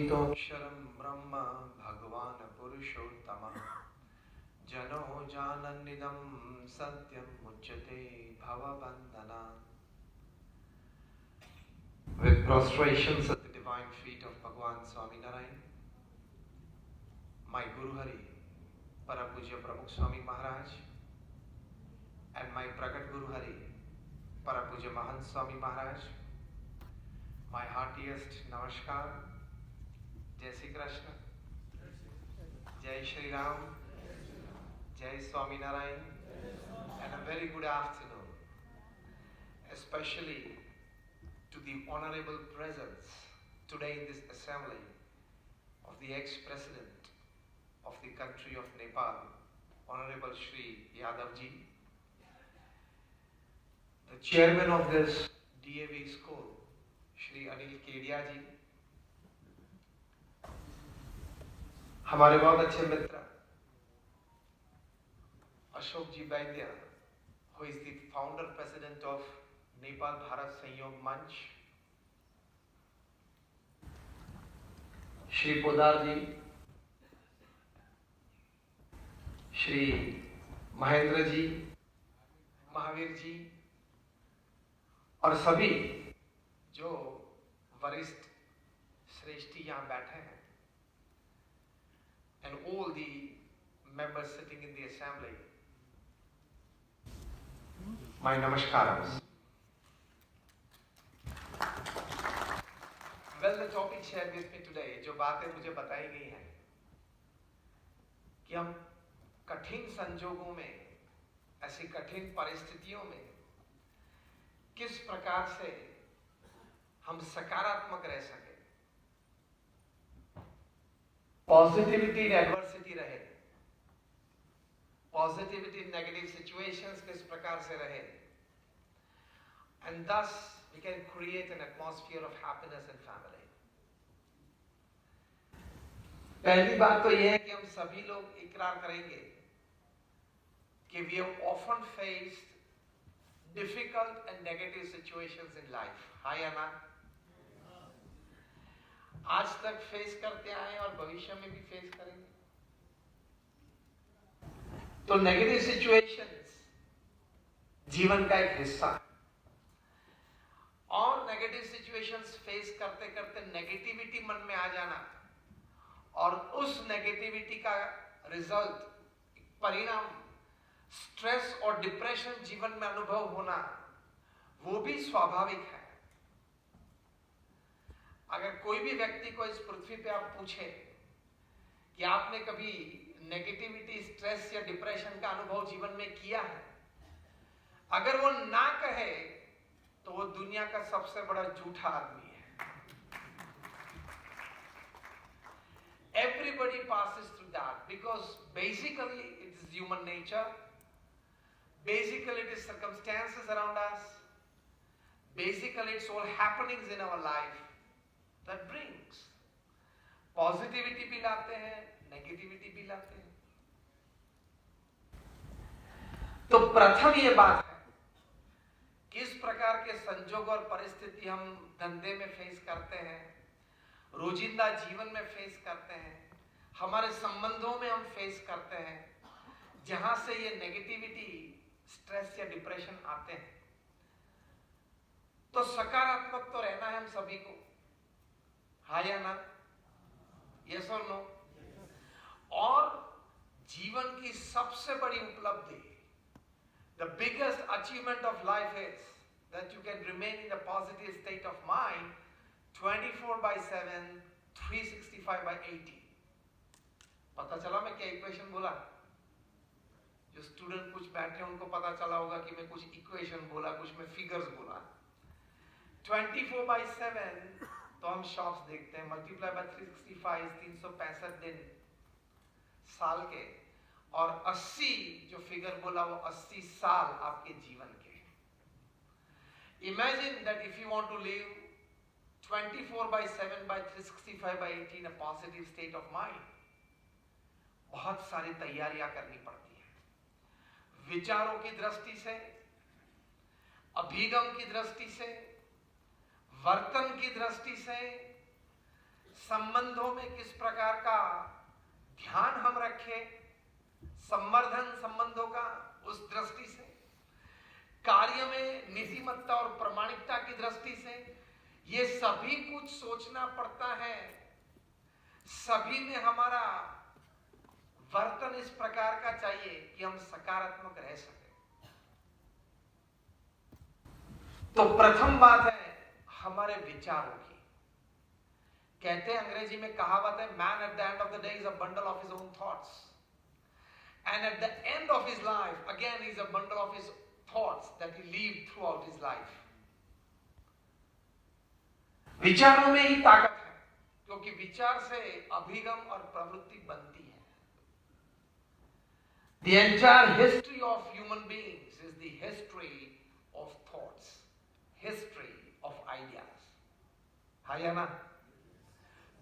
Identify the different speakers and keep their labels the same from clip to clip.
Speaker 1: तत्सवितोक्षरं ब्रह्म भगवान् पुरुषोत्तमः जनो जानन्निदं सत्यं मुच्यते भवबन्धनात्. With prostrations at the divine feet of Bhagwan Swami Narayan, my Guru Hari, Parapujya Pramukh Swami Maharaj, and my Pragat Guru Hari, Parapujya Mahant Swami Maharaj, my heartiest Namaskar, Jai Shri Krishna, Jai Shri Ram, Jai Swami Narayan, and a very good afternoon, especially to the honorable presence today in this assembly of the ex-president of the country of Nepal, Honorable Shri Yadav ji, the chairman of this DAV school, Shri Anil Kedia ji, हमारे बहुत अच्छे मित्र अशोक जी वैद्य, who is the founder president of Nepal Bharat Sanyog Manch, Shri Podar ji, Shri Mahendra ji, Mahavir ji, और सभी जो वरिष्ठ श्रेष्ठी यहाँ बैठे हैं, and all the members sitting in the assembly, my namaskaras. Well, the topic shared with me today, जो बातें मुझे बताई गई हैं कि हम कठिन संजोगों में, ऐसी कठिन परिस्थितियों में किस प्रकार से हम सकारात्मक रह सके, पॉजिटिविटी इन एडवर्सिटी रहे, पॉजिटिविटी इन नेगेटिव सिचुएशंस किस प्रकार से रहे, and thus we can create an atmosphere of happiness in family. पहली बात तो यह है कि हम सभी लोग इकरार करेंगे कि we have often faced difficult and negative situations in life. हाँ या ना? आज तक फेस करते आए और भविष्य में भी फेस करेंगे. तो नेगेटिव सिचुएशंस जीवन का एक हिस्सा है, और नेगेटिव सिचुएशंस फेस करते करते नेगेटिविटी मन में आ जाना और उस नेगेटिविटी का रिजल्ट, परिणाम, स्ट्रेस और डिप्रेशन जीवन में अनुभव होना, वो भी स्वाभाविक है. अगर कोई भी व्यक्ति को इस पृथ्वी पे आप पूछे कि आपने कभी नेगेटिविटी, स्ट्रेस या डिप्रेशन का अनुभव जीवन में किया है, अगर वो ना कहे तो वो दुनिया का सबसे बड़ा झूठा आदमी है. Everybody passes through that because basically it is human nature. Basically it is circumstances around us. Basically it's all happenings in our life that brings positivity भी लाते हैं, negativity भी लाते हैं. तो प्रथम ये बात है, किस प्रकार के संजोग और परिस्थिति हम धंधे में फेस करते हैं, रोजिंदा जीवन में फेस करते हैं, हमारे संबंधों में हम फेस करते हैं, जहां से ये नेगेटिविटी, स्ट्रेस या डिप्रेशन आते हैं. तो सकारात्मक तो रहना है हम सभी को, हाँ या ना? यस और नो? और जीवन की सबसे बड़ी उपलब्धि, the biggest achievement of life is that you can remain in a positive state of mind 24/7, 365/80. पता चला मैं क्या इक्वेशन बोला? जो स्टूडेंट कुछ बैठे उनको पता चला होगा कि मैं कुछ इक्वेशन बोला, कुछ मैं फिगर्स बोला. 24/7 तो हम शॉप्स देखते हैं, मल्टीप्लाई बाय 365, 365 दिन साल के, और 80 जो फिगर बोला वो 80 साल आपके जीवन के. Imagine that if you want to live 24/7 by 365/80 in a positive state of mind, बहुत सारी तैयारियां करनी पड़ती हैं. विचारों की दृष्टि से, अभिगम की दृष्टि से, वर्तन की दृष्टि से, संबंधों में किस प्रकार का ध्यान हम रखें, संवर्धन संबंधों का उस दृष्टि से, कार्य में नीतिमत्ता और प्रामाणिकता की दृष्टि से, ये सभी कुछ सोचना पड़ता है। सभी में हमारा वर्तन इस प्रकार का चाहिए कि हम सकारात्मक रह सके। तो प्रथम बात है हमारे विचारों की। कहते हैं, अंग्रेजी में कहावत है, man at the end of the day is a bundle of his own thoughts and at the end of his life again is a bundle of his thoughts that he leave through out his life. विचारों में ही ताकत है, क्योंकि विचार से अभिगम और प्रवृत्ति बनती है। The entire history of human beings is the history of thoughts, history of ideas. हाँ या ना?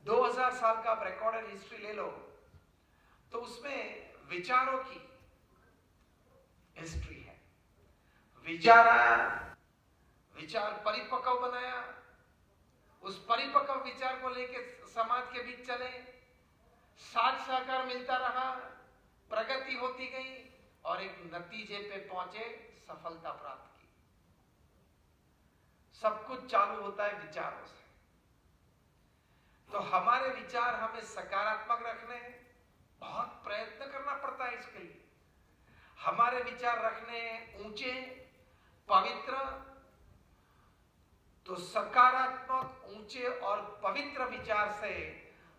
Speaker 1: 2000 साल का आप रिकॉर्डेड हिस्ट्री ले लो तो उसमें विचारों की हिस्ट्री है। विचार आया, विचार परिपक्व बनाया, उस परिपक्व विचार को लेके समाज के बीच चले, साथ सहकार मिलता रहा, प्रगति होती गई और एक नतीजे पे पहुंचे, सफलता प्राप्त की। सब कुछ चालू होता है विचारों से। तो हमारे विचार हमें सकारात्मक रखने हैं, बहुत प्रयत्न करना पड़ता है इसके लिए। हमारे विचार रखने ऊंचे, पवित्र। तो सकारात्मक, ऊंचे और पवित्र विचार से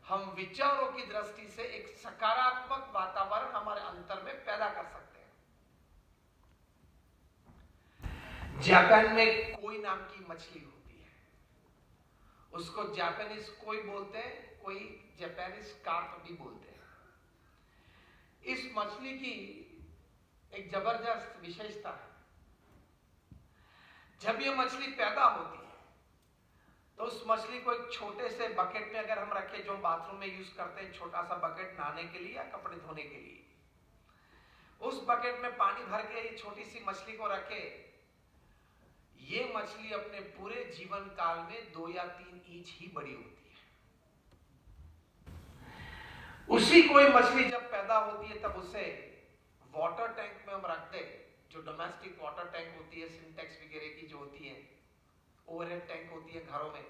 Speaker 1: हम विचारों की दृष्टि से एक सकारात्मक वातावरण हमारे अंतर में पैदा कर सकते हैं। जापान में कोई नाम की मछली होती है, उसको जापानीज कोई बोलते हैं, कोई जापानीज कार्प भी बोलते हैं। इस मछली की एक जबरदस्त विशेषता है, जब ये मछली पैदा होती है तो उस मछली को एक छोटे से बकेट में अगर हम रखें, जो बाथरूम में यूज करते हैं, छोटा सा बकेट नहाने के लिए या कपड़े धोने के लिए, उस बकेट में पानी भर के ये छोटी सी मछली को रखे, ये मछली अपने पूरे जीवन काल में 2 या 3 इंच ही बड़ी होती है। उसी कोई मछली जब पैदा होती है तब उसे वाटर टैंक में हम रखते, जो डोमेस्टिक वाटर टैंक होती है, सिंटेक्स वगैरह की जो होती है, ओवरहेड टैंक होती है घरों में,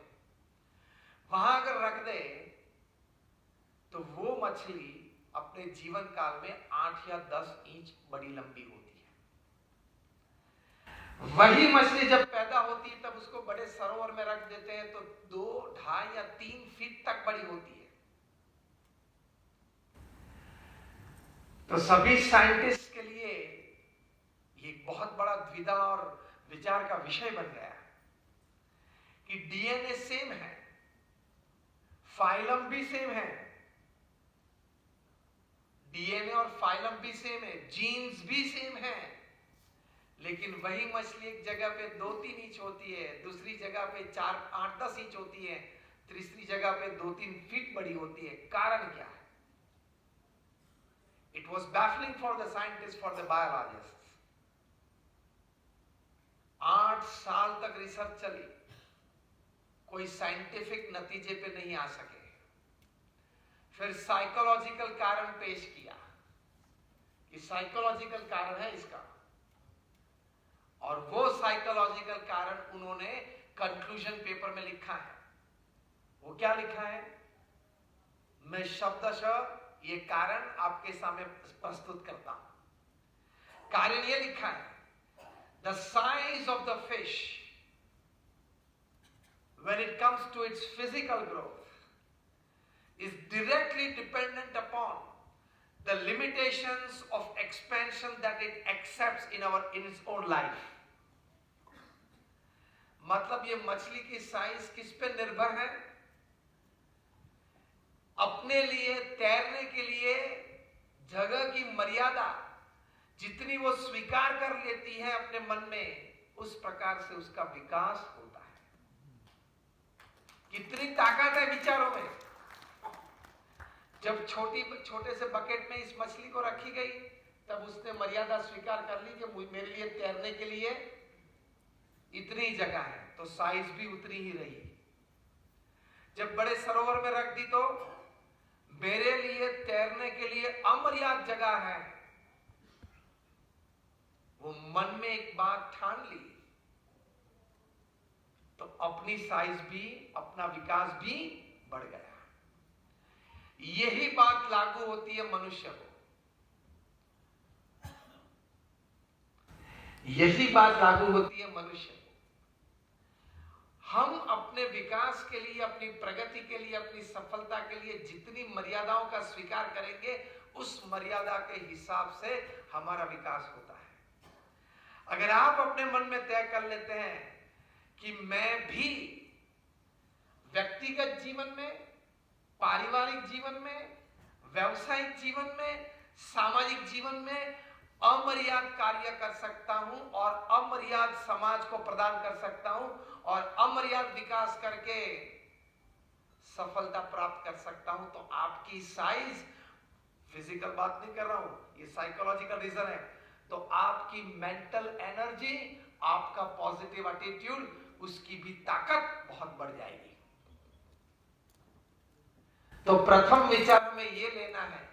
Speaker 1: वहां अगर रख दे तो वो मछली अपने जीवन काल में 8 या 10 इंच बड़ी लंबी होती है। वही मछली जब पैदा होती है तब उसको बड़े सरोवर में रख देते हैं तो 2, 2.5 या 3 फीट तक बड़ी होती है। तो सभी साइंटिस्ट के लिए ये एक बहुत बड़ा द्विधा और विचार का विषय बन गया है कि डीएनए सेम है, फाइलम भी सेम है, डीएनए और फाइलम भी सेम है, जीन्स भी सेम है, लेकिन वही मछली एक जगह पे 2-3 इंच होती है, दूसरी जगह पे 4, 8, 10 इंच होती है, तीसरी जगह पे 2-3 फीट बड़ी होती है। कारण क्या है? It was baffling for the scientists, for the biologists. 8 साल तक रिसर्च चली, कोई साइंटिफिक नतीजे पे नहीं आ सके। फिर साइकोलॉजिकल कारण पेश किया कि साइकोलॉजिकल कारण है इसका, और वो साइकोलॉजिकल कारण उन्होंने कंक्लूजन पेपर में लिखा है। वो क्या लिखा है? मैं शब्दशः ये कारण आपके सामने प्रस्तुत करता हूं। कारण ये लिखा है, the size of the fish when it comes to its physical growth is directly dependent upon the limitations of expansion that it accepts in its own life. मतलब ये मछली की साइज किस पे निर्भर है? अपने लिए तैरने के लिए जगह की मर्यादा जितनी वो स्वीकार कर लेती है अपने मन में, उस प्रकार से उसका विकास होता है। कितनी ताकत है विचारों में। जब छोटे से बकेट में इस मछली को रखी गई तब उसने मर्यादा स्वीकार कर ली कि मेरे लिए तैरने के लिए इतनी जगह है, तो साइज भी उतनी ही रही। जब बड़े सरोवर में रख दी तो मेरे लिए तैरने के लिए अमर्याद जगह है। वो मन में एक बात ठान ली तो अपनी साइज भी, अपना विकास भी बढ़ गया। यही बात लागू होती है मनुष्य को, यही बात लागू होती है मनुष्य को। हम अपने विकास के लिए, अपनी प्रगति के लिए, अपनी सफलता के लिए जितनी मर्यादाओं का स्वीकार करेंगे, उस मर्यादा के हिसाब से हमारा विकास होता है। अगर आप अपने मन में तय कर लेते हैं कि मैं भी व्यक्तिगत जीवन में, पारिवारिक जीवन में, व्यवसायिक जीवन में, सामाजिक जीवन में अमर्याद कार्य कर सकता हूं और अमर्याद समाज को प्रदान कर सकता हूं और अमर्याद विकास करके सफलता प्राप्त कर सकता हूं, तो आपकी साइज, फिजिकल बात नहीं कर रहा हूं, ये साइकोलॉजिकल रीजन है, तो आपकी मेंटल एनर्जी, आपका पॉजिटिव एटीट्यूड, उसकी भी ताकत बहुत बढ़ जाएगी। तो प्रथम विचार में यह लेना है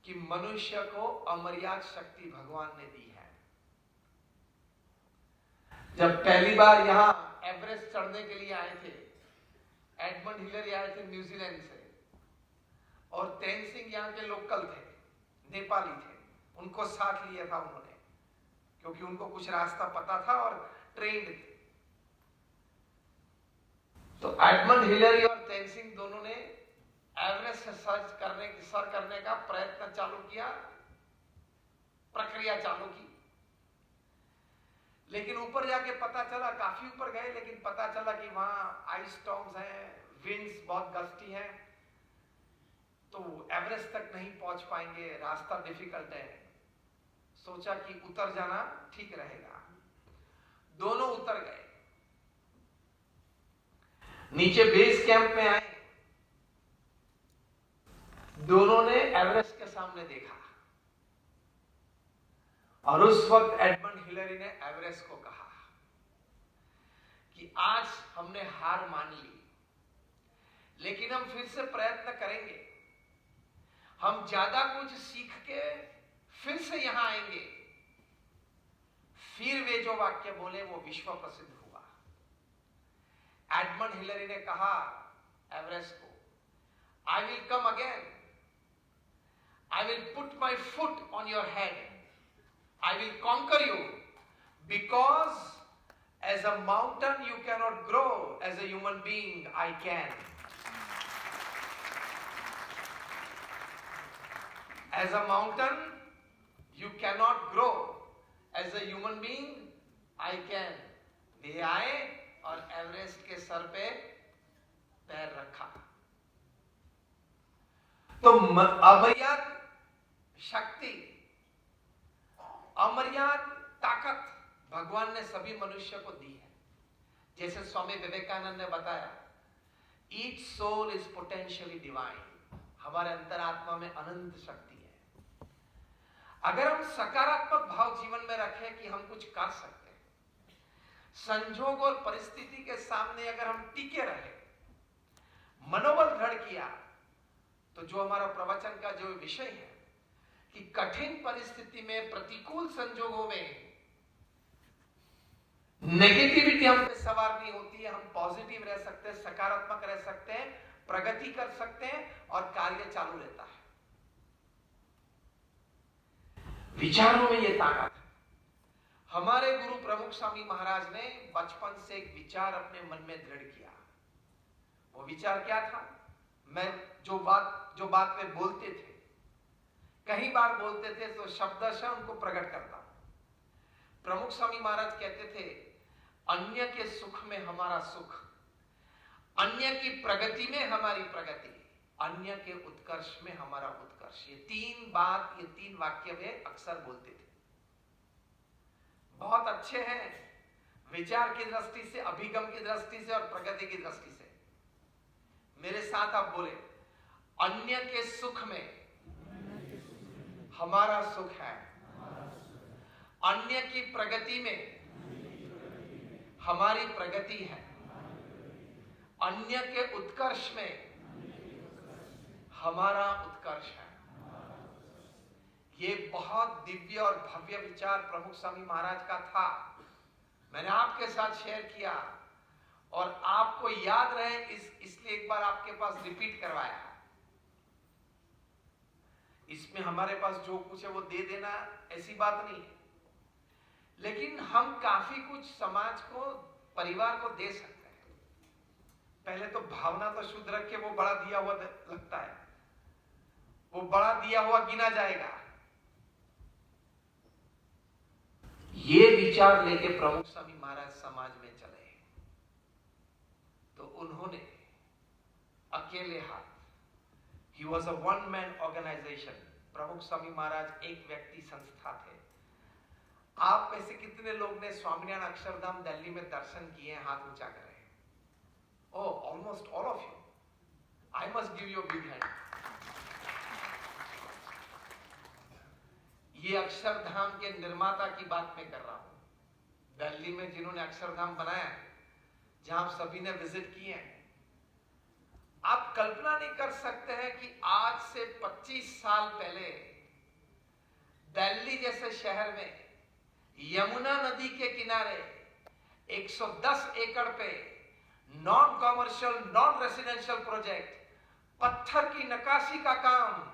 Speaker 1: कि मनुष्य को अमर्याद शक्ति भगवान ने दी है। जब पहली बार यहां एवरेस्ट चढ़ने के लिए आए थे, एडमंड हिलरी आए थे न्यूजीलैंड से, और तेनसिंग यहां के लोकल थे, नेपाली थे, उनको साथ लिया था उन्होंने, क्योंकि उनको कुछ रास्ता पता था और ट्रेंड थे। तो एडमंड हिलरी और तेनसिंग दोनों ने एवरेस्ट सर करने का प्रयत्न चालू किया, प्रक्रिया चालू की। लेकिन ऊपर जाके पता चला, काफी ऊपर गए, लेकिन पता चला कि वहां आइस स्टॉर्म्स हैं, विंड्स बहुत गस्टी हैं, तो एवरेस्ट तक नहीं पहुंच पाएंगे, रास्ता डिफिकल्ट है। सोचा कि उतर जाना ठीक रहेगा। दोनों उतर गए, नीचे बेस कैंप में आए, दोनों ने एवरेस्ट के सामने देखा, और उस वक्त एडमंड हिलरी ने एवरेस्ट को कहा कि आज हमने हार मान ली, लेकिन हम फिर से प्रयत्न करेंगे, हम ज्यादा कुछ सीख के फिर से यहां आएंगे। फिर वे जो वाक्य बोले वो विश्व प्रसिद्ध हुआ। एडमंड हिलरी ने कहा एवरेस्ट को, I will come again, I will put my foot on your head. I will conquer you, because as a mountain you cannot grow, as a human being I can. As a mountain you cannot grow, as a human being I can. वे आए और Everest के sir पे पैर रखा। तो अमर्याद शक्ति, अमर्याद ताकत भगवान ने सभी मनुष्य को दी है। जैसे स्वामी विवेकानंद ने बताया, each soul is potentially divine. हमारे अंतरात्मा में अनंत शक्ति है। अगर हम सकारात्मक भाव जीवन में रखें कि हम कुछ कर सकते हैं, संजोग और परिस्थिति के सामने अगर हम टिके रहे, मनोबल दृढ़ किया, तो जो हमारा प्रवचन का जो विषय है कि कठिन परिस्थिति में, प्रतिकूल संजोगों में नेगेटिविटी हम पे सवार नहीं होती है, हम पॉजिटिव रह सकते हैं, सकारात्मक रह सकते हैं, प्रगति कर सकते हैं और कार्य चालू रहता है। विचारों में यह ताकत है। हमारे गुरु प्रमुख स्वामी महाराज ने बचपन से एक विचार अपने मन में दृढ़ किया। वो विचार क्या था? मैं जो बात में बोलते थे, कई बार बोलते थे, तो शब्दशः उनको प्रकट करता। प्रमुख स्वामी महाराज कहते थे, अन्य के सुख में हमारा सुख, अन्य की प्रगति में हमारी प्रगति, अन्य के उत्कर्ष में हमारा उत्कर्ष। ये तीन वाक्य वे अक्सर बोलते थे। बहुत अच्छे हैं विचार की दृष्टि से, अभिगम की दृष्टि से और प्रगति की दृष्टि से। मेरे साथ आप बोले, अन्य के सुख में हमारा सुख है, अन्य की प्रगति में हमारी प्रगति है, अन्य के उत्कर्ष में हमारा उत्कर्ष है। ये बहुत दिव्य और भव्य विचार प्रमुख स्वामी महाराज का था। मैंने आपके साथ शेयर किया और आपको याद रहे इसलिए एक बार आपके पास रिपीट करवाया। इसमें हमारे पास जो कुछ है वो दे देना ऐसी बात नहीं है, लेकिन हम काफी कुछ समाज को, परिवार को दे सकते हैं। पहले तो भावना तो शुद्ध रख के वो बड़ा दिया हुआ लगता है, वो बड़ा दिया हुआ गिना जाएगा। ये विचार लेके प्रमुख स्वामी महाराज समाज में चले तो उन्होंने अकेले हाथ, ही was a one man organisation. Pramukh Swami महाराज एक व्यक्ति संस्था थे। आप में से कितने लोग ने स्वामीनारायण अक्षरधाम दिल्ली में दर्शन किए? हाथ ऊंचा करें। Oh, almost all of you. I must give you big hand. ये अक्षरधाम के निर्माता की बात मैं कर रहा हूं। दिल्ली में जिन्होंने अक्षरधाम बनाया, जहां सभी ने विजिट किए हैं, आप कल्पना नहीं कर सकते हैं कि आज से 25 साल पहले दिल्ली जैसे शहर में यमुना नदी के किनारे 110 एकड़ पे non commercial, non residential project, पत्थर की नक्काशी का काम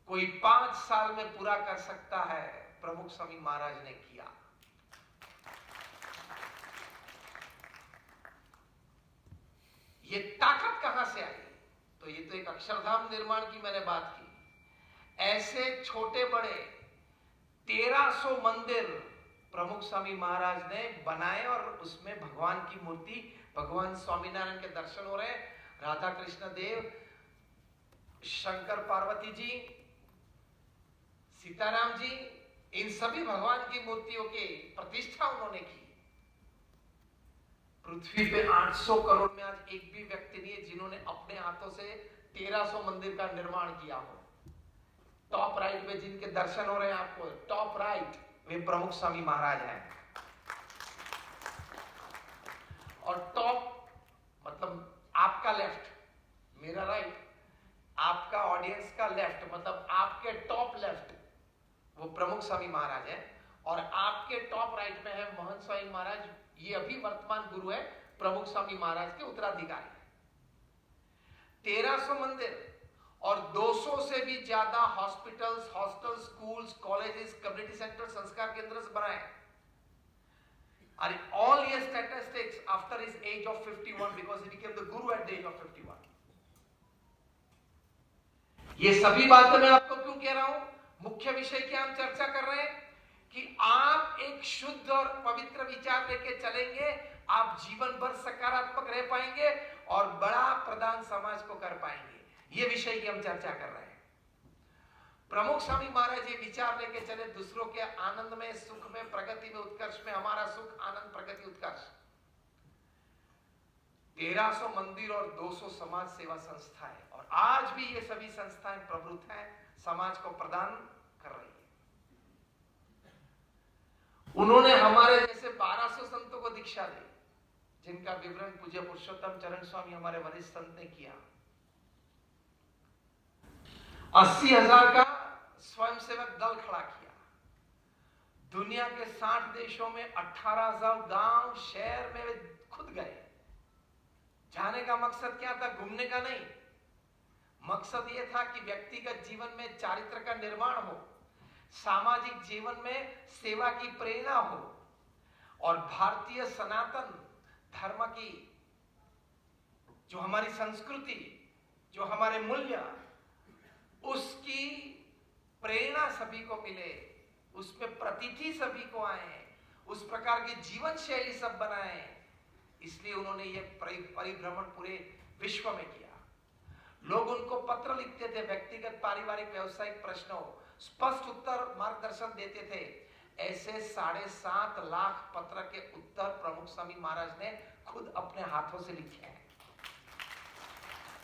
Speaker 1: कोई 5 साल में पूरा कर सकता है। प्रमुख स्वामी महाराज ने किया। ये ताकत कहां से आई? तो ये तो एक अक्षरधाम निर्माण की मैंने बात की। ऐसे छोटे बड़े 1300 मंदिर प्रमुख स्वामी महाराज ने बनाए और उसमें भगवान की मूर्ति, भगवान स्वामीनारायण के दर्शन हो रहे, राधा कृष्ण देव, शंकर पार्वती जी, सीताराम जी, इन सभी भगवान की मूर्तियों की प्रतिष्ठा उन्होंने की। पृथ्वी पे 800 करोड़ में आज एक भी व्यक्ति नहीं है जिन्होंने अपने हाथों से 1300 मंदिर का निर्माण किया हो। टॉप राइट में जिनके दर्शन हो रहे हैं आपको, टॉप राइट, वे प्रमुख स्वामी महाराज हैं। और टॉप मतलब आपका लेफ्ट, मेरा राइट, आपका ऑडियंस का लेफ्ट, मतलब आपके टॉप लेफ्ट वो प्रमुख स्वामी महाराज है। और आपके टॉप राइट में है महंत स्वामी महाराज। ये अभी वर्तमान गुरु है, प्रमुख स्वामी महाराज के उत्तराधिकारी है। 1300 मंदिर और 200 से भी ज्यादा hospitals, hostels, schools, colleges, community centre, संस्कार केंद्र बनाए। And all his statistics after his age of 51, because he became the guru at the age of 51. ये सभी बातें मैं आपको क्यों कह रहा हूं? मुख्य विषय की हम चर्चा कर रहे हैं कि आप एक शुद्ध और पवित्र विचार लेके चलेंगे, आप जीवन भर सकारात्मक रह पाएंगे और बड़ा प्रदान समाज को कर पाएंगे। ये विषय की हम चर्चा कर रहे हैं। प्रमुख स्वामी महाराज ये विचार लेके चले दूसरों के आनंद में, सुख में, प्रगति में, उत्कर्ष में। हमारा सुख, आनंद, प्रगति, उत्कर्ष। 1300 मंदिर और 200 समाज सेवा संस्थाएं, और आज भी ये सभी संस्थाएं प्रवृत्त हैं, समाज को प्रदान कर रही है। उन्होंने हमारे जैसे 1200 संतों को दीक्षा दी, जिनका विवरण पूज्य पुरुषोत्तम चरण स्वामी हमारे वरिष्ठ संत ने किया। 80,000 का स्वयंसेवक दल खड़ा किया। दुनिया के 60 देशों में 18,000 गांव, शहर में वे खुद गए। जाने का मकसद क्या था? घूमने का नहीं। मकसद यह था कि व्यक्तिगत जीवन में चारित्र का निर्माण हो, सामाजिक जीवन में सेवा की प्रेरणा हो, और भारतीय सनातन धर्म की जो हमारी संस्कृति, जो हमारे मूल्य, उसकी प्रेरणा सभी को मिले, उसमें प्रतीति सभी को आए, उस प्रकार की जीवन शैली सब बनाए। इसलिए उन्होंने ये परिभ्रमण पूरे विश्व में किया। लोग उनको पत्र लिखते थे, व्यक्तिगत, पारिवारिक, व्यवसायिक प्रश्नों, स्पष्ट उत्तर, मार्गदर्शन देते थे। ऐसे 7.5 लाख पत्र के उत्तर प्रमुख स्वामी महाराज ने खुद अपने हाथों से लिखे हैं।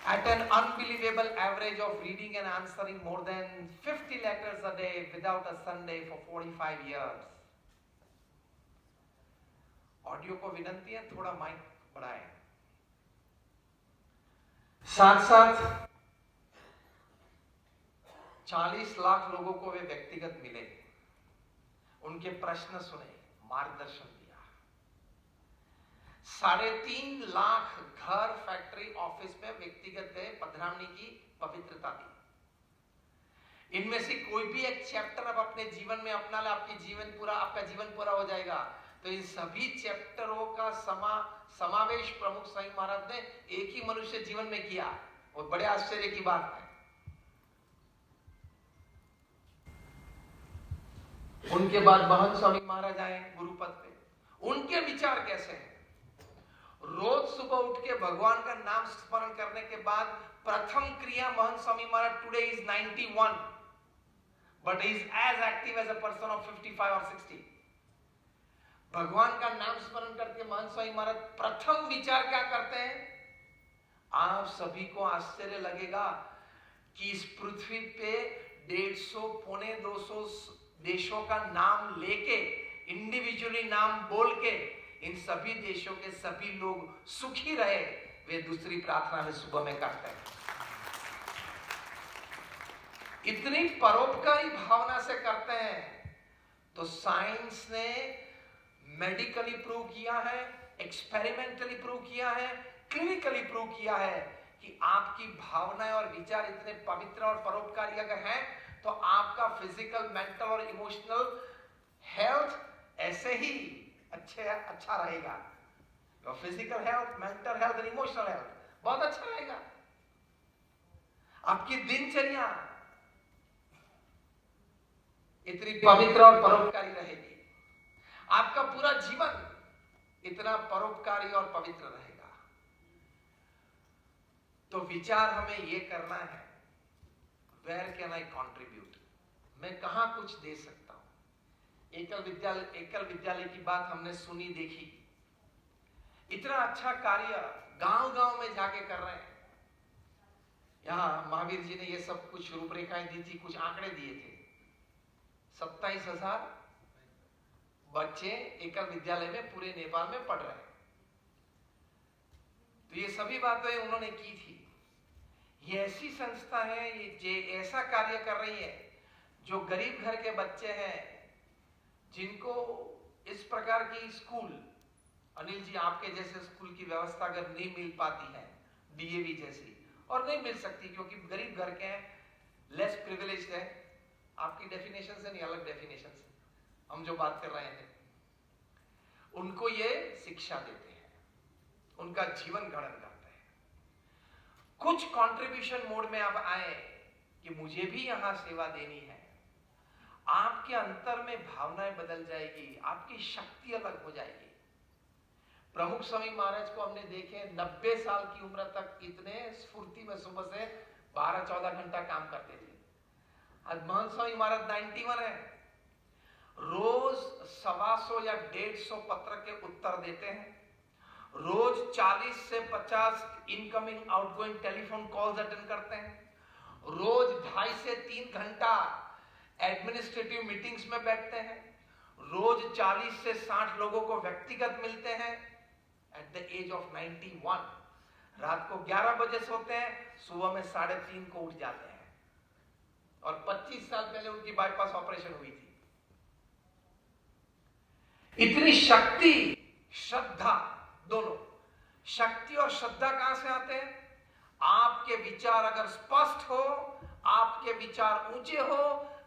Speaker 1: At an unbelievable average of reading and answering more than 50 letters a day without a Sunday for 45 years. Audio को विनंती है थोड़ा माइक बढ़ाएं। साथ साथ 40 लाख लोगों को वे व्यक्तिगत मिले, उनके प्रश्न सुने, मार्गदर्शन दिया। 3.5 लाख घर, फैक्ट्री, ऑफिस में व्यक्तिगत गए, पधरामणी की, पवित्रता दी। इनमें से कोई भी एक चैप्टर अब अपने जीवन में अपना ले, आपका जीवन पूरा हो जाएगा। तो इन सभी चैप्टरों का समावेश प्रमुख स्वामी महाराज ने एक ही मनुष्य जीवन में किया। और बड़े आश्चर्य की बात है, उनके बाद महंत स्वामी महाराज आए गुरुपद पे। उनके विचार कैसे हैं? रोज सुबह उठ के भगवान का नाम स्मरण करने के बाद प्रथम क्रिया Mahant Swami Maharaj, today is 91 but is as active as a person of 55 और 60। भगवान का नाम स्मरण करके महंत स्वामी महाराज प्रथम विचार क्या करते हैं? आप सभी को आश्चर्य लगेगा कि इस पृथ्वी पे 150 पौने 200 देशों का नाम लेके, इंडिविजुअली नाम बोल के, इन सभी देशों के सभी लोग सुखी रहे, वे दूसरी प्रार्थना में सुबह में करते हैं। इतनी परोपकारी भावना से करते हैं। तो साइंस ने मेडिकली प्रूव किया है, एक्सपेरिमेंटली प्रूव किया है, क्लिनिकली प्रूव किया है कि आपकी भावनाएं और विचार इतने पवित्र और परोपकारी अगर हैं, तो आपका फिजिकल, मेंटल और इमोशनल हेल्थ ऐसे ही अच्छा रहेगा। तो फिजिकल हेल्थ, मेंटल हेल्थ और इमोशनल हेल्थ बहुत अच्छा रहेगा। आपकी दिनचर्या इतनी पवित्र और परोपकारी रहेगी, आपका पूरा जीवन इतना परोपकारी और पवित्र रहेगा। तो विचार हमें यह करना है, वेयर कैन आई कॉन्ट्रीब्यूट, मैं कहां कुछ दे सकता हूं। एकल विद्यालय की बात हमने सुनी, देखी। इतना अच्छा कार्य गांव गांव में जाके कर रहे हैं। यहां महावीर जी ने ये सब कुछ रूपरेखाएं दी थी, कुछ आंकड़े दिए थे। 27,000 बच्चे एकल विद्यालय में पूरे नेपाल में पढ़ रहे हैं। तो ये सभी बातें उन्होंने की थी। ये ऐसी संस्था है, ये ऐसा कार्य कर रही है जो गरीब घर के बच्चे हैं, जिनको इस प्रकार की स्कूल, अनिल जी आपके जैसे स्कूल की व्यवस्था अगर नहीं मिल पाती है, डीएवी जैसी, और नहीं मिल सकती क्योंकि गरीब घर के हैं, लेस प्रिविलेज है, आपकी डेफिनेशन से नहीं, अलग डेफिनेशन से हम जो बात कर रहे हैं, उनको ये शिक्षा देते हैं, उनका जीवन गणन करते हैं। कुछ कंट्रीब्यूशन मोड में आप आए कि मुझे भी यहां सेवा देनी है, आपके अंतर में भावनाएं बदल जाएगी, आपकी शक्ति अलग हो जाएगी। प्रमुख स्वामी महाराज को हमने देखे 90 साल की उम्र तक इतने स्फूर्ति में सुबह से 12-14 घंटा काम करते थे। आज महंत स्वामी महाराज 91 है, रोज 125 या 150 पत्र के उत्तर देते हैं, रोज 40 से 50 incoming outgoing telephone calls attend करते हैं, रोज 2.5 से 3 घंटा एडमिनिस्ट्रेटिव मीटिंग्स में बैठते हैं, रोज 40 से 60 लोगों को व्यक्तिगत मिलते हैं। एट द एज ऑफ 91 रात को 11 बजे सोते हैं, सुबह में 3:30 को उठ जाते हैं। और 25 साल पहले उनकी बाईपास ऑपरेशन हुई थी। इतनी शक्ति, श्रद्धा, दोनों शक्ति और श्रद्धा कहां से आते हैं? आपके विचार अगर स्पष्ट हो, आपके विचार ऊंचे हो,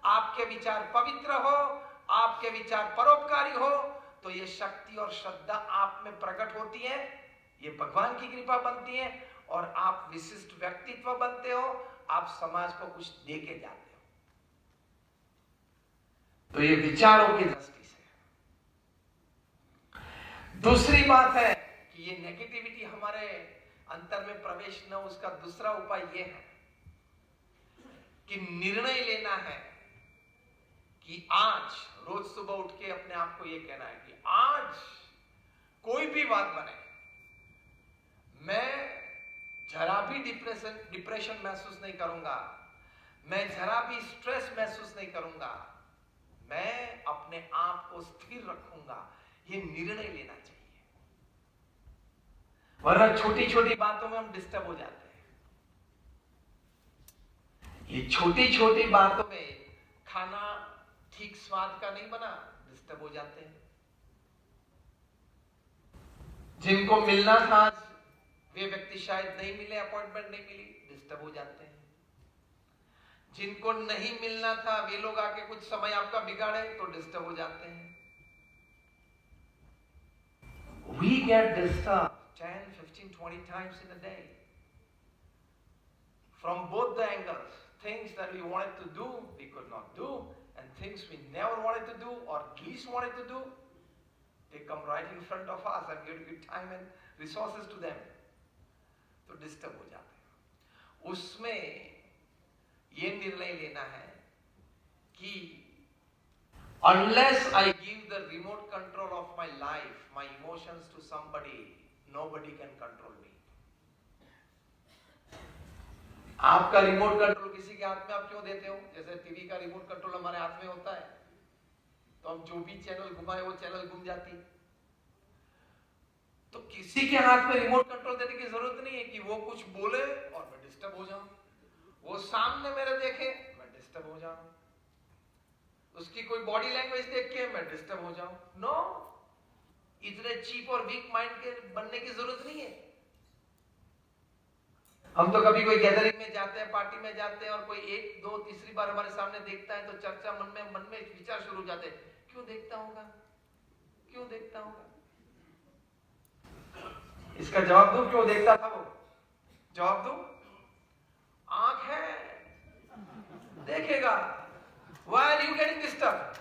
Speaker 1: आपके विचार पवित्र हो, आपके विचार परोपकारी हो, तो ये शक्ति और श्रद्धा आप में प्रकट होती है, ये भगवान की कृपा बनती है और आप विशिष्ट व्यक्तित्व बनते हो, आप समाज को कुछ दे के जाते हो। तो ये विचारों की दृष्टि से। दूसरी बात है कि ये नेगेटिविटी हमारे अंतर में प्रवेश न, उसका दूसरा उपाय ये है कि निर्णय लेना है कि आज रोज सुबह उठ के अपने आप को यह कहना है कि आज कोई भी बात बने, मैं जरा भी डिप्रेशन महसूस नहीं करूंगा, मैं जरा भी स्ट्रेस महसूस नहीं करूंगा, मैं अपने आप को स्थिर रखूंगा। यह निर्णय लेना चाहिए, वरना छोटी छोटी बातों में हम डिस्टर्ब हो जाते हैं। ये छोटी छोटी बातों में खाना ठीक स्वाद का नहीं बना, डिस्टर्ब हो जाते हैं। जिनको मिलना था वे व्यक्ति शायद नहीं मिले, अपॉइंटमेंट नहीं मिली, डिस्टर्ब हो जाते हैं। जिनको नहीं मिलना था वे लोग आके कुछ समय आपका बिगाड़े तो डिस्टर्ब हो जाते हैं। We get disturbed 10, 15, 20 times in a day. From both the angles. Things that we wanted to do, we could not do. And things we never wanted to do or least wanted to do, they come right in front of us and give time and resources to them. तो disturb हो जाते हैं। उसमें ये निर्णय लेना है कि unless I give the remote control of my life, my emotions to somebody, nobody can control me. आपका रिमोट कंट्रोल किसी के हाथ में आप क्यों देते हो? जैसे टीवी का रिमोट कंट्रोल हमारे हाथ में होता है तो हम जो भी चैनल घुमाए वो चैनल घूम जाती है। तो किसी के हाथ में रिमोट कंट्रोल देने की जरूरत नहीं है कि वो कुछ बोले और मैं डिस्टर्ब हो जाऊं, वो सामने मेरे देखे मैं डिस्टर्ब हो जाऊं, उसकी कोई बॉडी लैंग्वेज देख के मैं डिस्टर्ब हो जाऊं। नो, इतने चीप और वीक माइंड के बनने की जरूरत नहीं है। हम तो कभी कोई गैदरिंग में जाते हैं, पार्टी में जाते हैं और कोई एक दो तीसरी बार हमारे सामने देखता है तो चर्चा मन में विचार शुरू हो जाते हैं, क्यों देखता होगा, क्यों देखता होगा। इसका जवाब दो, क्यों देखता था वो? जवाब दो, आंख है, देखेगा। Why are you getting disturbed?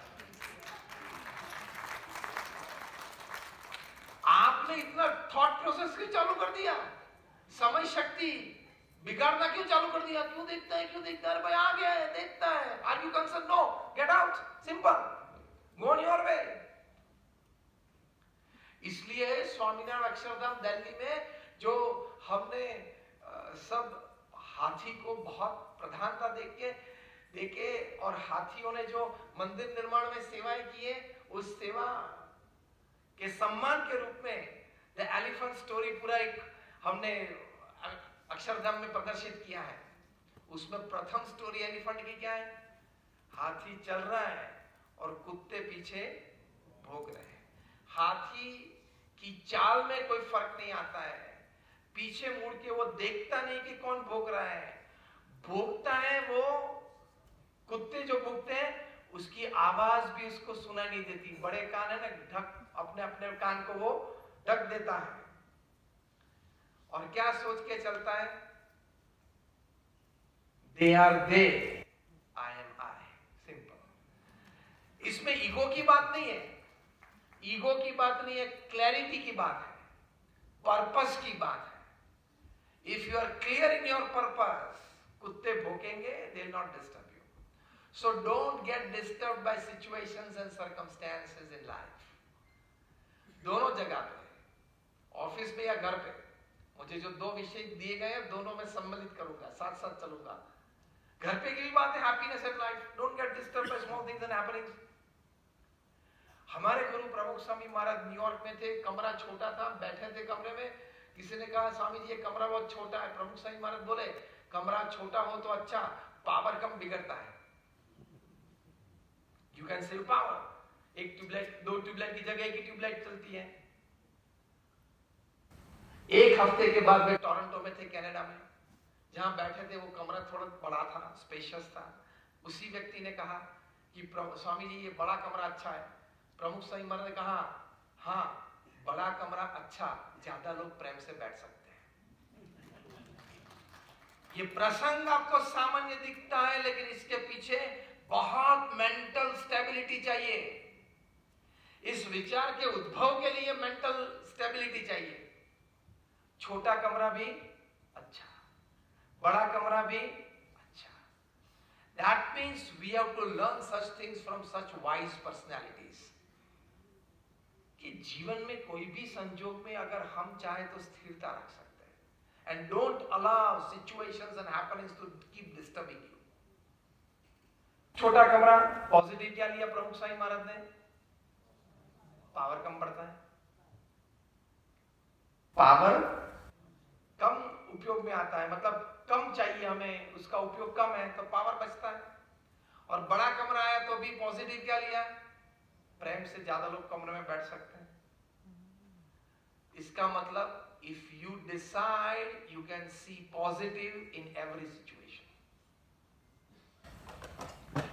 Speaker 1: आपने इतना थॉट प्रोसेस क्यों चालू कर दिया? समय शक्ति बिगाड़ना क्यों चालू कर दिया? क्यों देखता है, क्यों देखता है? भाई आ गया है, देखता है। Are you concerned? No. Get out. Simple. Go on your way. इसलिए स्वामीनारायण अक्षरधाम दिल्ली में जो हमने सब हाथी को बहुत प्रधानता देके और हाथियों ने जो मंदिर निर्माण में सेवाएं की है, उस सेवा के सम्मान के रूप में द एलिफेंट स्टोरी पूरा एक हमने अक्षरधाम में प्रदर्शित किया है। उसमें प्रथम स्टोरी एलिफेंट की क्या है? हाथी चल रहा है और कुत्ते पीछे भौंक रहे हैं। हाथी की चाल में कोई फर्क नहीं आता है, पीछे मुड़ के वो देखता नहीं कि कौन भौंक रहा है, भौंकता है वो। कुत्ते जो भौंकते हैं उसकी आवाज भी उसको सुनाई नहीं देती, बड़े कान है ना, ढक अपने अपने कान को वो ढक देता है और क्या सोच के चलता है? They are they, I am I. Simple. इसमें ईगो की बात नहीं है, ईगो की बात नहीं है, क्लैरिटी की बात है, पर्पस की बात है। If you are clear in your purpose, कुत्ते भौंकेंगे, they will not disturb you. So don't get disturb by situations and circumstances in life. दोनों जगह पे, ऑफिस में या घर पे, मुझे जो दो विषय दिए गए हैं दोनों में सम्मिलित करूंगा, साथ साथ चलूंगा। घर पे की भी बात है, happiness in life. Don't get disturb by small things and happenings. हमारे गुरु प्रमुख स्वामी महाराज न्यूयॉर्क में थे, कमरा छोटा था, बैठे थे कमरे में, किसी ने कहा स्वामी जी ये कमरा बहुत छोटा है। प्रमुख स्वामी महाराज बोले कमरा छोटा हो तो अच्छा, पावर कम बिगड़ता है। You can save power. एक ट्यूबलाइट, दो ट्यूबलाइट की जगह एक ही ट्यूबलाइट चलती है। एक हफ्ते के बाद वे टोरंटो में थे, कनाडा में, जहां बैठे थे वो कमरा थोड़ा बड़ा था, स्पेशियस था। उसी व्यक्ति ने कहा कि स्वामी जी ये बड़ा कमरा अच्छा है। प्रमुख स्वामी महाराज ने कहा हाँ बड़ा कमरा अच्छा, ज्यादा लोग प्रेम से बैठ सकते हैं। ये प्रसंग आपको सामान्य दिखता है लेकिन इसके पीछे बहुत मेंटल स्टेबिलिटी चाहिए। इस विचार के उद्भव के लिए मेंटल स्टेबिलिटी चाहिए। छोटा कमरा भी अच्छा, बड़ा कमरा भी अच्छा। That means we have to learn such things from such wise personalities. कि जीवन में कोई भी संजोग में अगर हम चाहे तो स्थिरता रख सकते हैं। And don't allow situations and happenings to keep disturbing you. छोटा कमरा, पॉजिटिव क्या लिया प्रमुख स्वामी महाराज ने? पावर कम पड़ता है, पावर कम उपयोग में आता है, मतलब कम चाहिए हमें, उसका उपयोग कम है तो पावर बचता है। और बड़ा कमरा आया तो भी पॉजिटिव क्या लिया, प्रेम से ज्यादा लोग कमरे में बैठ सकते हैं। इसका मतलब if you decide you can see positive in every situation.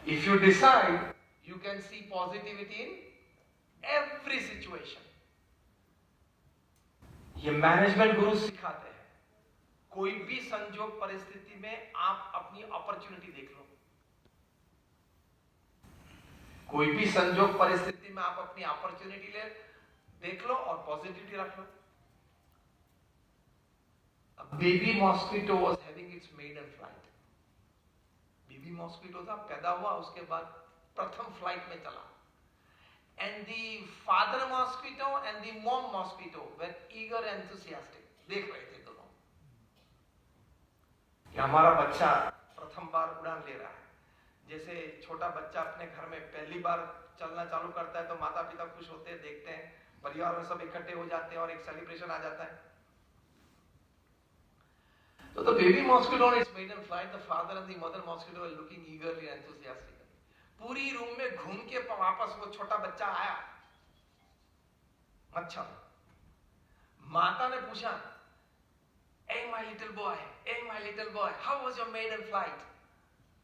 Speaker 1: If you decide you can see positivity in every situation. ये मैनेजमेंट गुरु सिखाते हैं। कोई भी संजोग परिस्थिति में आप अपनी अपॉर्चुनिटी देख लो। कोई भी संजोग परिस्थिति में आप अपनी अपॉर्चुनिटी देख लो और पॉजिटिविटी रख लो। A baby mosquito was having its maiden flight. Baby mosquito था, पैदा हुआ, उसके बाद प्रथम फ्लाइट में चला। And the father mosquito and the mom mosquito were eager and enthusiastic. देख रहे थे दोनों कि हमारा बच्चा प्रथम बार उड़ान ले रहा है। जैसे छोटा बच्चा अपने घर में पहली बार चलना चालू करता है तो माता पिता खुश होते हैं, देखते हैं, परिवार में सब इकट्ठे हो जाते हैं और एक सेलिब्रेशन आ जाता है। So the baby mosquito on its maiden flight, the father and the mother mosquito were looking eagerly and enthusiastically. पूरी रूम में घूम के वापस वो छोटा बच्चा आया, मच्छर। माता ने पूछा, "Hey my little boy, hey my little boy, how was your maiden flight?"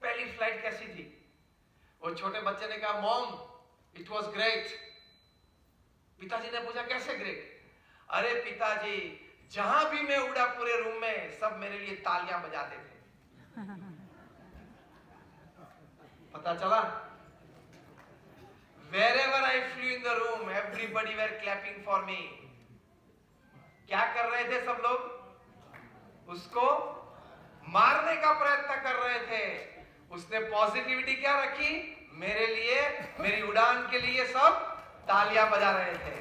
Speaker 1: पहली फ्लाइट कैसी थी? वो छोटे बच्चे ने कहा, "Mom, it was great." पिताजी ने पूछा, "कैसे ग्रेट?" "अरे पिताजी, जहां भी मैं उड़ा पूरे रूम में सब मेरे लिए तालियां बजाते थे।" पता चला, wherever I flew in the room, everybody were clapping for me. क्या कर रहे थे सब लोग? उसको मारने का प्रयत्न कर रहे थे। उसने पॉजिटिविटी क्या रखी? मेरे लिए, मेरी उड़ान के लिए सब तालियां बजा रहे थे।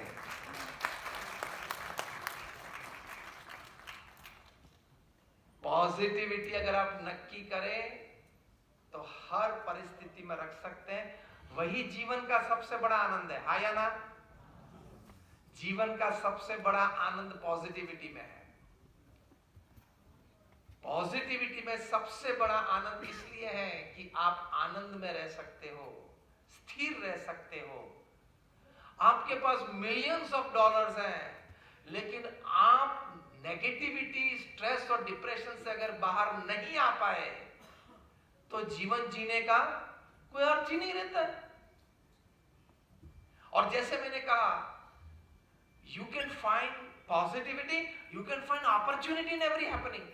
Speaker 1: पॉजिटिविटी अगर आप नक्की करें तो हर परिस्थिति में रख सकते हैं। वही जीवन का सबसे बड़ा आनंद है, हाँ या ना? जीवन का सबसे बड़ा आनंद पॉजिटिविटी में है। पॉजिटिविटी में सबसे बड़ा आनंद इसलिए है कि आप आनंद में रह सकते हो, स्थिर रह सकते हो। आपके पास मिलियंस ऑफ डॉलर्स हैं, लेकिन आप नेगेटिविटी, स्ट्रेस और डिप्रेशन से अगर बाहर नहीं आ पाए तो जीवन जीने का कोई अर्थ ही नहीं रहता है। और जैसे मैंने कहा, you can find positivity, you can find opportunity in every happening.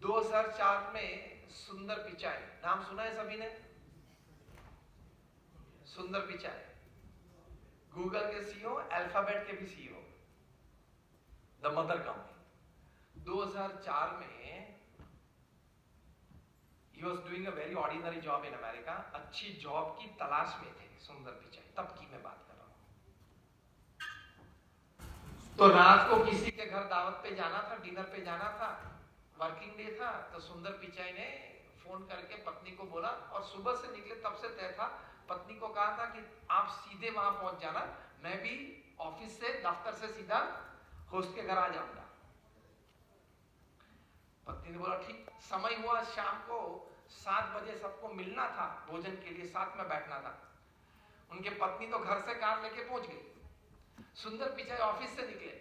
Speaker 1: 2004 में सुंदर पिचाई, नाम सुना है सभी ने? सुंदर पिचाई गूगल के सीईओ, अल्फाबेट के भी सीईओ, द मदर कंपनी। 2004 में he was doing a very ordinary job in America. अच्छी जॉब की तलाश में थे सुंदर पिचाई, तब की मैं बात कर रहा हूं। तो रात को किसी के घर दावत पे जाना था, डिनर पे जाना था, वर्किंग डे था। तो सुंदर पिचाई ने फोन करके पत्नी को बोला, और सुबह से निकले तब से तय था, पत्नी को कहा था कि आप सीधे वहां पहुंच जाना, मैं भी ऑफिस से, दफ्तर से सीधा होस्ट के घर आ जाऊंगा। पत्नी ने बोला ठीक। समय हुआ, शाम को 7 बजे सबको मिलना था, भोजन के लिए साथ में बैठना था। उनके पत्नी तो घर से कार लेके पहुंच गई। सुंदर पिचाई ऑफिस से निकले।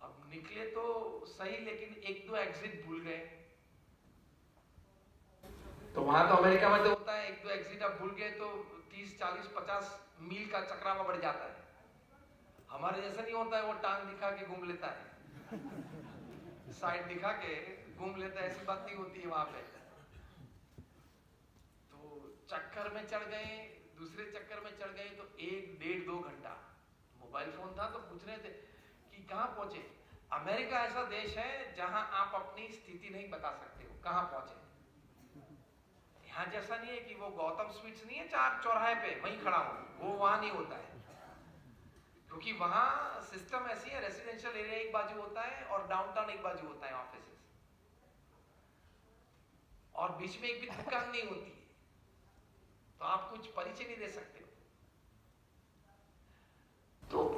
Speaker 1: अब निकले तो सही, लेकिन 1-2 एग्जिट भूल गए। तो वहां तो अमेरिका में तो होता है, 1-2 एग्जिट आप भूल गए तो 30, 40, 50 मील का चक्रावा बढ़ जाता है। हमारे जैसा नहीं होता है, वो टांग दिखा के घूम लेता है, साइड दिखा के घूम लेता है, ऐसी बात नहीं होती है वहां पे। तो चक्कर में चढ़ गए, दूसरे चक्कर में चढ़ गए, तो 1-1.5-2 घंटा। मोबाइल फोन था तो पूछ रहे थे कि कहां पहुंचे। अमेरिका ऐसा देश है जहां आप अपनी स्थिति नहीं बता सकते हो कहां पहुंचे। यहाँ जैसा नहीं है कि वो गौतम स्वीट्स नहीं है 4 चौराहे पे वहीं खड़ा हूं, वो वहां नहीं होता है। क्योंकि वहां सिस्टम ऐसी है, रेसिडेंशियल एरिया एक बाजू होता है और डाउनटाउन एक बाजू होता है, ऑफिस, और बीच में एक भी दुकान नहीं होती है, तो आप कुछ परिचय नहीं दे सकते हो। तो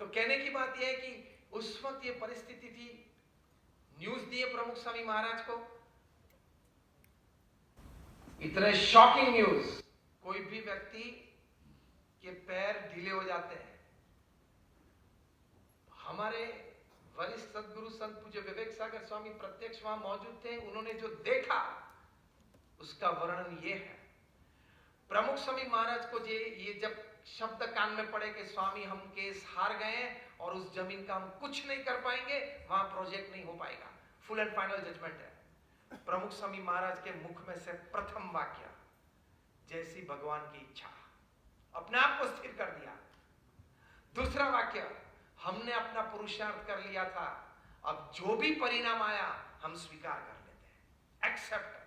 Speaker 1: तो कहने की बात यह है कि उस वक्त ये परिस्थिति थी, न्यूज दिए प्रमुख स्वामी महाराज को, इतने शॉकिंग न्यूज, कोई भी व्यक्ति के पैर ढीले हो जाते हैं। हमारे वरिष्ठ सदगुरु संत पूज्य विवेक सागर स्वामी प्रत्यक्ष वहां मौजूद थे। उन्होंने जो देखा उसका वर्णन ये है। प्रमुख स्वामी महाराज को ये जब शब्द कान में पड़े कि स्वामी हम केस हार गए और उस जमीन का हम कुछ नहीं कर पाएंगे, वहां प्रोजेक्ट नहीं हो पाएगा, फुल एंड फाइनल जजमेंट है। प्रमुख स्वामी महाराज के मुख में से प्रथम वाक्य, जैसी भगवान की इच्छा, अपने आप को स्थिर कर दिया। दूसरा वाक्य, हमने अपना पुरुषार्थ कर लिया था, अब जो भी परिणाम आया हम स्वीकार कर लेते हैं। एक्सेप्टेंस।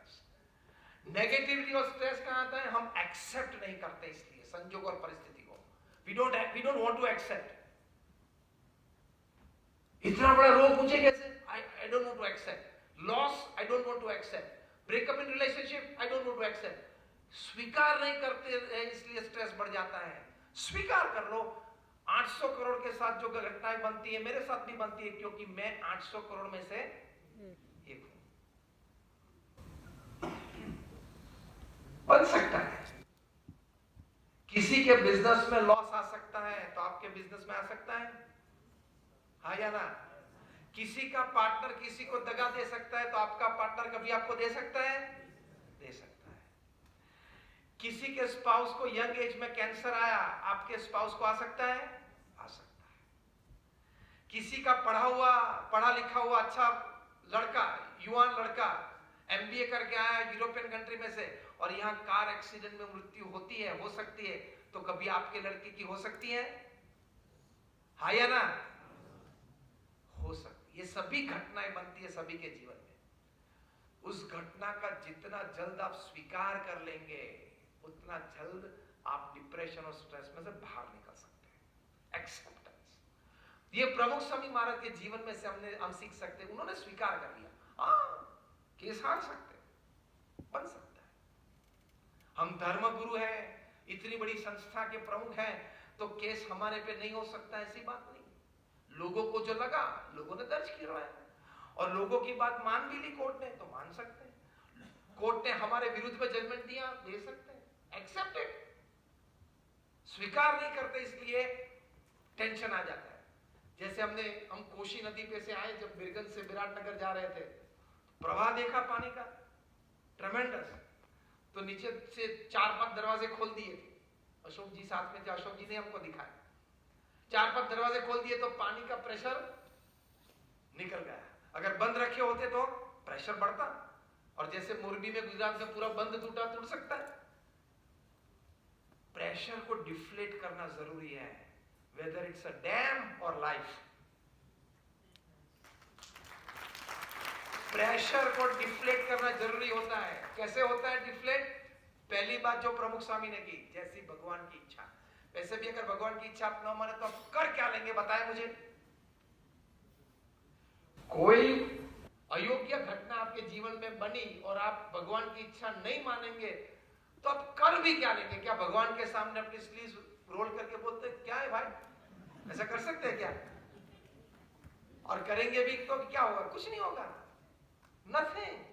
Speaker 1: नेगेटिविटी और स्ट्रेस कहां आता है? हम एक्सेप्ट नहीं करते, इसलिए संजोग और परिस्थिति को we don't want to accept. इतना बड़ा रोग मुझे कैसे? I don't want to accept. Loss I don't want to accept. Breakup in relationship I don't want to accept. स्वीकार नहीं करते इसलिए स्ट्रेस बढ़ जाता है। स्वीकार कर लो। 800 करोड़ के साथ जो घटनाएं बनती है मेरे साथ भी बनती है, क्योंकि मैं 800 करोड़ में से एक हूं। बन सकता है। किसी के बिजनेस में लॉस आ सकता है तो आपके बिजनेस में आ सकता है, हाँ या ना? किसी का पार्टनर किसी को दगा दे सकता है तो आपका पार्टनर कभी आपको दे सकता है? दे सकता है। किसी के स्पाउस को यंग एज में कैंसर आया, आपके स्पाउस को आ सकता है? आ सकता है। किसी का पढ़ा लिखा हुआ अच्छा लड़का, युवा लड़का एमबीए करके आया यूरोपियन कंट्री में से और यहां कार एक्सीडेंट में मृत्यु होती है, हो सकती है, तो कभी आपके लड़के की हो सकती है, हाँ या ना? हो सकती है। ये सभी घटनाएं बनती है सभी के जीवन में। उस घटना का जितना जल्द आप स्वीकार कर लेंगे उतना जल्द आप डिप्रेशन और स्ट्रेस में से बाहर निकल सकते हैं। एक्सेप्टेंस। ये प्रमुख स्वामी महाराज के जीवन में से हम सीख सकते हैं। उन्होंने स्वीकार कर लिया, हाँ केस हार सकते हैं, बन सकता है। हम धर्मगुरु हैं, इतनी बड़ी संस्था के प्रमुख हैं, तो केस हमारे पे नहीं हो सकता, ऐसी बात नहीं। लोगों को जो लगा, लोगों ने दर्ज किया है और लोगों की बात मान भी ली कोर्ट ने, तो मान सकते हैं। कोर्ट ने हमारे विरुद्ध में जजमेंट दिया, दे सकते हैं। एक्सेप्टेड। स्वीकार नहीं करते इसलिए टेंशन आ जाता है। जैसे हम कोशी नदी पे से आए, जब बिरगंज से विराटनगर जा रहे थे, प्रवाह देखा पानी का ट्रेमेंडस, तो नीचे से 4-5 दरवाजे खोल दिए थे। अशोक जी साथ में थे, अशोक जी ने हमको दिखाया। 4-5 दरवाजे खोल दिए तो पानी का प्रेशर निकल गया। अगर बंद रखे होते तो प्रेशर बढ़ता, और जैसे मोरबी में गुजरात में पूरा बंद टूट सकता है। प्रेशर को डिफ्लेट करना जरूरी है, वेदर इट्स अ डैम और लाइफ। प्रेशर को डिफ्लेट करना जरूरी होता है। कैसे होता है डिफ्लेट? पहली बात जो प्रमुख स्वामी ने की, जैसी भगवान की इच्छा। वैसे भी अगर भगवान की इच्छा आप न माने तो आप कर क्या लेंगे, बताएं मुझे। कोई अयोग्य घटना आपके जीवन में बनी और आप भगवान की इच्छा नहीं मानेंगे तो आप कर भी क्या लेंगे? क्या भगवान के सामने अपनी स्लीव रोल करके बोलते क्या है भाई, ऐसा कर सकते हैं क्या? और करेंगे भी तो क्या होगा? कुछ नहीं होगा, नथिंग।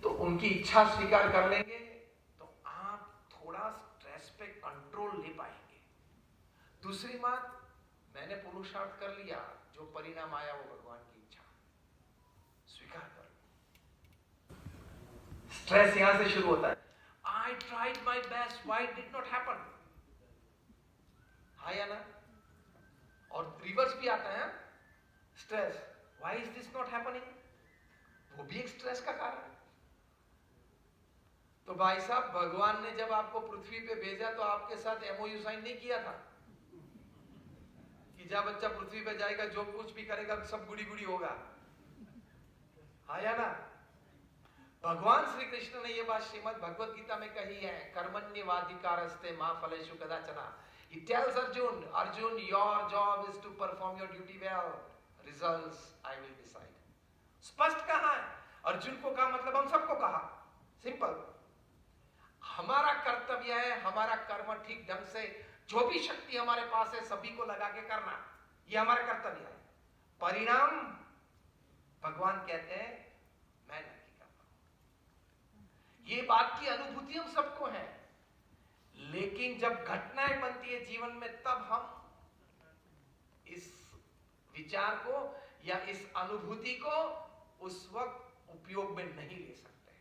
Speaker 1: तो उनकी इच्छा स्वीकार कर लेंगे तो आप थोड़ा स्ट्रेस पे कंट्रोल ले पाएंगे। दूसरी बात, मैंने पुरुषार्थ कर लिया, जो परिणाम आया वो भगवान की इच्छा, स्वीकार कर लो। स्ट्रेस यहां से शुरू होता है। I tried my best, why did not happen, हाँ या ना? और रिवर्स भी आता है stress, why is this not happening, वो भी एक स्ट्रेस का कारण है। तो भाई साहब, भगवान ने जब आपको पृथ्वी पे भेजा तो आपके साथ एमओयू साइन नहीं किया था कि जब बच्चा पृथ्वी पे जाएगा जो कुछ भी करेगा सब गुड़ी गुड़ी होगा, हाँ या ना? भगवान श्री कृष्ण ने यह बात श्रीमद् भगवत गीता में कही है, कर्मण्येवाधिकारस्ते मा फलेषु कदाचन। He tells Arjun, your job is to perform your duty well. Results I will decide. स्पष्ट कहा है, अर्जुन को कहा मतलब हम सबको कहा, सिंपल। हमारा कर्तव्य है हमारा कर्म ठीक ढंग से जो भी शक्ति हमारे पास है सभी को लगा के करना, ये हमारा कर्तव्य है। परिणाम भगवान कहते हैं मैं नक्की करता हूं। ये बात की अनुभूति हम सबको है, लेकिन जब घटनाएं बनती है जीवन में तब हम इस विचार को या इस अनुभूति को उस वक्त उपयोग में नहीं ले सकते।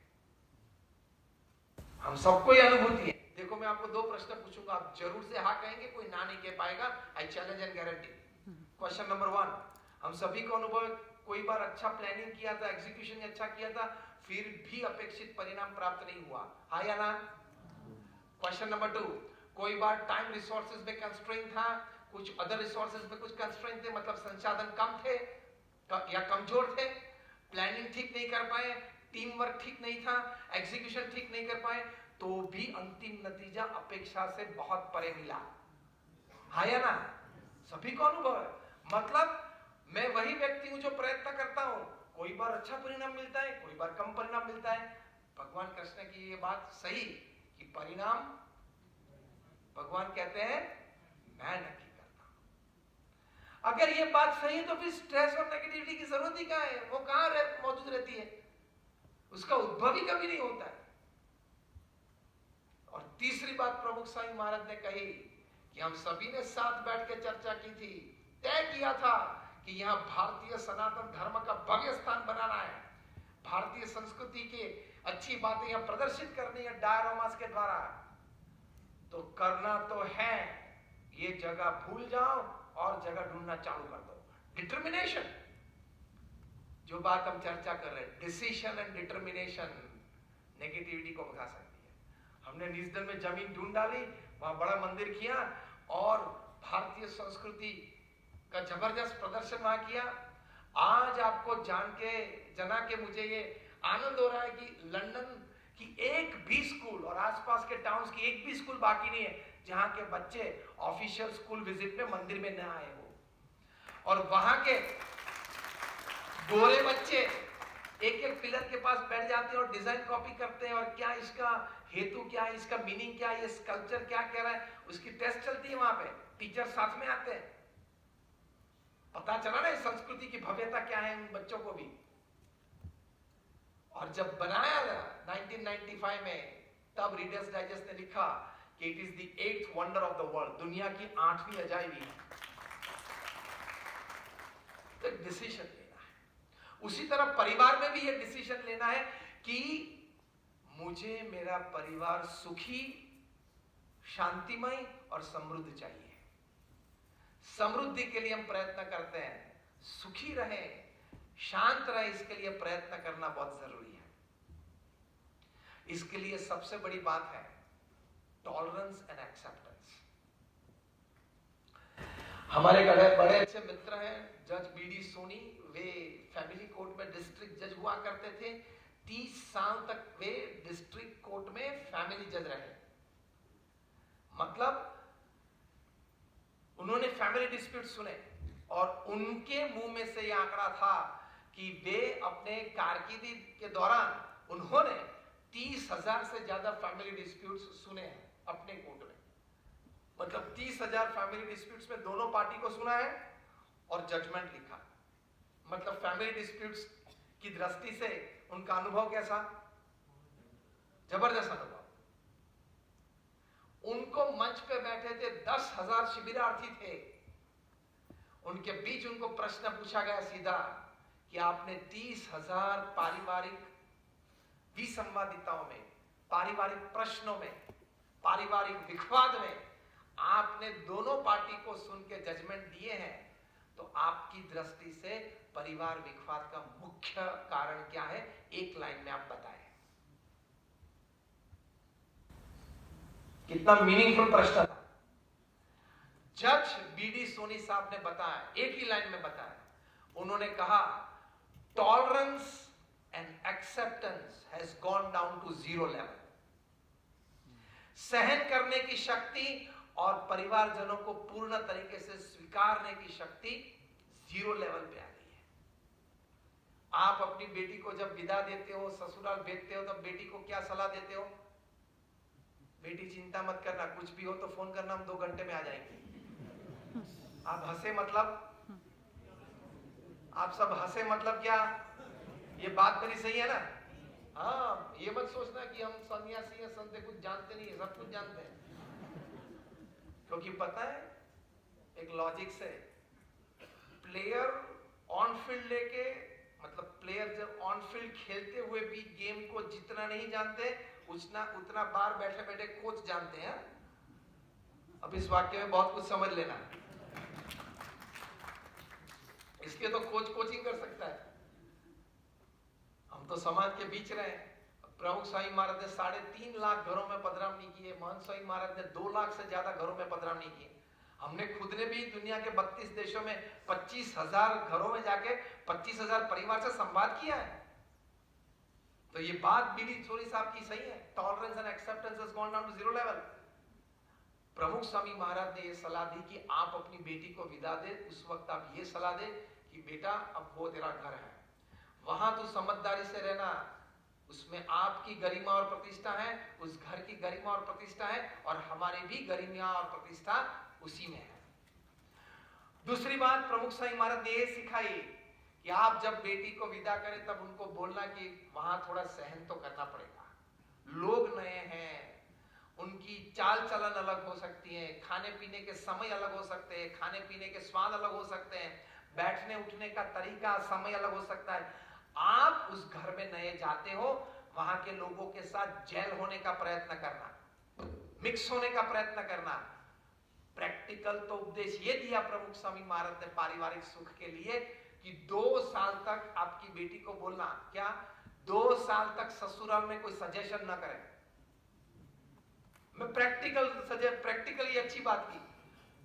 Speaker 1: हम सबको ये अनुभूति है। देखो मैं आपको दो प्रश्न पूछूंगा, आप जरूर से हाँ कहेंगे, कोई ना नहीं कह पाएगा। I challenge and guarantee. Question number 1, हम सभी को अनुभव है, कोई बार अच्छा प्लानिंग किया था, एग्जीक्यूशन अच्छा किया था, फिर भी अपेक्षित परिणाम प्राप्त नहीं हुआ, हाँ या ना? क्वेश्चन नंबर 2, कोई बार टाइम रिसोर्सेज में कंस्ट्रेंट था, कुछ अदर रिसोर्सेज में कुछ कंस्ट्रेंट थे, मतलब संसाधन कम थे या कमजोर थे, प्लानिंग ठीक नहीं कर पाए, टीम वर्क ठीक नहीं था, एग्जीक्यूशन ठीक नहीं कर पाए, तो भी अंतिम नतीजा अपेक्षा से बहुत परे मिला, हाँ या ना? सभी को अनुभव है। मतलब मैं वही व्यक्ति हूं जो प्रयत्न करता हूं, कोई बार अच्छा परिणाम मिलता है, कोई बार कम परिणाम मिलता है। भगवान कृष्ण की ये बात सही कि परिणाम भगवान कहते हैं मैं नक्की करता हूं। अगर ये बात सही है तो फिर स्ट्रेस और नेगेटिविटी की जरूरत ही कहां है? वो कहां मौजूद रहती है? उसका उद्भव ही कभी नहीं होता है। और तीसरी बात प्रमुख स्वामी महाराज ने कही कि हम सभी ने साथ बैठ के चर्चा की थी, तय किया था कि यहां भारतीय सनातन धर्म का भव्य स्थान बनाना है, भारतीय संस्कृति के अच्छी बातें यहां प्रदर्शित करनी है डायरोमास के द्वारा। तो करना तो है, ये जगह भूल जाओ और जगह ढूंढना चालू कर दो। डिटर्मिनेशन, जो बात हम चर्चा कर रहे हैं, डिसीजन एंड डिटर्मिनेशन नेगेटिविटी को भगा सकती है। हमने निजदन में जमीन ढूंढ डाली, वहां बड़ा मंदिर किया और भारतीय संस्कृति का जबरदस्त प्रदर्शन वहां किया। आज आपको जना के मुझे ये आनंद हो रहा है कि लंदन की एक भी स्कूल और आसपास के टाउन्स की एक भी स्कूल बाकी नहीं है जहां के बच्चे ऑफिशियल स्कूल विजिट में मंदिर में न आए हो। और वहां के गोरे बच्चे एक एक पिलर के पास बैठ जाते हैं और डिजाइन कॉपी करते हैं, और क्या इसका हेतु क्या है, इसका मीनिंग क्या है, ये स्कल्पचर क्या कह रहा है, उसकी टेस्ट चलती है वहां पे, टीचर साथ में आते हैं। पता चला ना इस संस्कृति की भव्यता क्या है उन बच्चों को भी। और जब बनाया 1995 में, तब रीडर्स डाइजेस्ट ने लिखा कि it is the 8th wonder of the world, दुनिया की 8वीं अजायबी है। तो डिसीजन लेना है। उसी तरह परिवार में भी ये डिसीजन लेना है कि मुझे मेरा परिवार सुखी, शांतिमय और समृद्ध चाहिए। समृद्धि के लिए हम प्रयत्न करते हैं, सुखी रहे, शांत रहे, इसके लिए प्रयत्न करना बहुत जरूरी है। इसके लिए सबसे बड़ी बात है टॉलरेंस एंड एक्सेप्टेंस। हमारे बड़े अच्छे मित्र हैं जज बीडी सोनी, वे फैमिली कोर्ट में डिस्ट्रिक्ट जज हुआ करते थे। 30 साल तक वे डिस्ट्रिक्ट कोर्ट में फैमिली जज रहे। मतलब उन्होंने फैमिली डिस्प्यूट सुने और उनके मुंह में से यह आंकड़ा था कि वे अपने कारकिर्दी के दौरान उन्होंने 30,000 से ज्यादा फैमिली डिस्प्यूट्स सुने हैं अपने कोर्ट में। मतलब 30,000 फैमिली डिस्प्यूट्स में दोनों पार्टी को सुना है और जजमेंट लिखा। मतलब फैमिली डिस्प्यूट्स की दृष्टि से उनका अनुभव कैसा? जबरदस्त अनुभव। उनको मंच पे बैठे थे 10,000 शिविरार्थी थे, उनके बीच उनको प्रश्न पूछा गया सीधा कि आपने 30,000 पारिवारिक विसंवादिताओं में, पारिवारिक प्रश्नों में, पारिवारिक विवाद में आपने दोनों पार्टी को सुन के जजमेंट दिए हैं, तो आपकी दृष्टि से परिवार विवाद का मुख्य कारण क्या है? एक लाइन में आप बताएं। कितना मीनिंगफुल प्रश्न था। जज बीडी सोनी साहब ने बताया, एक ही लाइन में बताया। उन्होंने कहा tolerance and acceptance has gone down to 0 level. सहन करने की शक्ति और परिवारजनों को पूर्ण तरीके से स्वीकारने की शक्ति 0 लेवल पे आ गई है। आप अपनी बेटी को जब विदा देते हो, ससुराल भेजते हो, तब बेटी को क्या सलाह देते हो? बेटी चिंता मत करना, कुछ भी हो तो फोन करना, हम 2 घंटे में आ जाएंगे। आप हंसे मतलब, आप सब हंसे मतलब क्या? ये बात मेरी सही है ना? हाँ, ये मत सोचना कि हम सन्यासी हैं, संत कुछ जानते नहीं है, सब कुछ जानते हैं। क्योंकि पता है एक लॉजिक से, प्लेयर ऑन फील्ड लेके, मतलब प्लेयर जब ऑन फील्ड खेलते हुए भी गेम को जितना नहीं जानते उतना बार बैठे बैठे कोच जानते हैं। अब इस वाक्य में बहुत कुछ समझ लेना, इसलिए तो कोच कोचिंग कर सकता है। हम तो समाज के बीच रहे। प्रमुख स्वामी महाराज ने 3.5 लाख घरों में पधरामणी की है, महंत स्वामी महाराज ने 2 लाख से ज्यादा घरों में पधरामणी की है। हमने खुद ने भी दुनिया के 32 देशों में 25,000 घरों में जाके 25,000 परिवार से संवाद किया है। तो ये बात बीडी छोरी साहब की सही है, tolerance and acceptance has gone down to 0 level. Pramukh Swami महाराज ने ये सलाह दी कि आप अपनी बेटी को विदा दे, उस वक्त आप ये सलाह दे कि बेटा अब वो तेरा घर है, वहां तू समझदारी से रहना, उसमें आपकी गरिमा और प्रतिष्ठा है, उस घर की गरिमा और प्रतिष्ठा है, और हमारी भी गरिमा और प्रतिष्ठा उसी में है। दूसरी बात प्रमुख स्वामी महाराज ने ये सिखाई कि आप जब बेटी को विदा करें तब उनको बोलना कि वहां थोड़ा सहन तो करना पड़ेगा, लोग नए हैं, उनकी चाल चलन अलग हो सकती है, खाने पीने के समय अलग हो सकते हैं, खाने पीने के स्वाद अलग हो सकते हैं, बैठने उठने का तरीका समय अलग हो सकता है। आप उस घर में नए जाते हो, वहां के लोगों के साथ जेल होने का प्रयत्न करना, मिक्स होने का प्रयत्न करना। प्रैक्टिकल तो उपदेश ये दिया प्रमुख स्वामी महाराज ने पारिवारिक सुख के लिए कि 2 साल तक आपकी बेटी को बोलना, क्या 2 साल तक ससुराल में कोई सजेशन ना करें। मैं प्रैक्टिकली अच्छी बात की।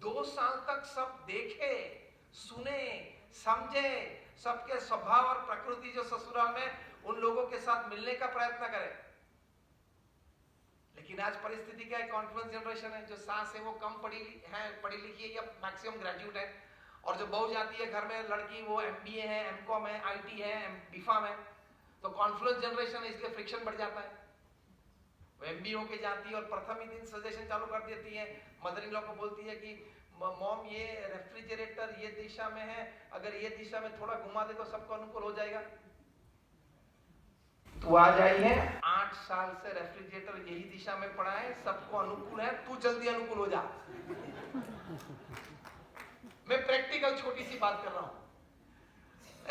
Speaker 1: 2 साल तक सब देखे, सुने, समझे, सबके स्वभाव और प्रकृति जो ससुराल में, उन लोगों के साथ मिलने का प्रयत्न करें। लेकिन आज परिस्थिति क्या है, कॉन्फ्लुएंस जनरेशन है, जो सास है वो कम पढ़ी लिखी है या मैक्सिमम ग्रेजुएट है, और जो बहू जाती है घर में लड़की, वो MBA है, MCOM है, IT है, BPharm है। तो कॉन्फ्लुएंस जनरेशन है, इसलिए फ्रिक्शन बढ़ जाता है। वो MBA होके जाती है और प्रथम ही दिन सजेशन चालू कर देती है, मदर इन लॉ को बोलती है कि मॉम ये रेफ्रिजरेटर ये दिशा में है, अगर ये दिशा में थोड़ा घुमा दे तो सबको अनुकूल हो जाएगा। तू आ जाई है, 8 साल से रेफ्रिजरेटर यही दिशा में पड़ा है, सबको अनुकूल है, तू जल्दी अनुकूल हो जा। मैं प्रैक्टिकल छोटी सी बात कर रहा हूं।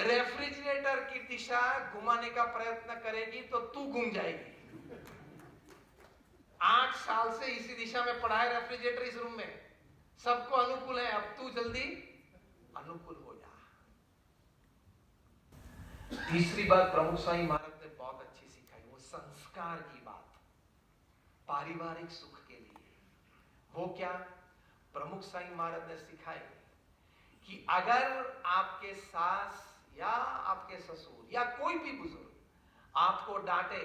Speaker 1: रेफ्रिजरेटर की दिशा घुमाने का प्रयत्न करेगी तो तू घूम जाएगी। 8 साल से इसी दिशा में पड़ा है रेफ्रिजरेटर इस रूम में, सबको अनुकूल है, अब तू जल्दी अनुकूल हो जा। तीसरी बात प्रमुख स्वामी महाराज ने बहुत अच्छी सिखाई, वो संस्कार की बात पारिवारिक सुख के लिए। वो क्या? प्रमुख स्वामी महाराज ने सिखाई कि अगर आपके सास या आपके ससुर या कोई भी बुजुर्ग आपको डांटे,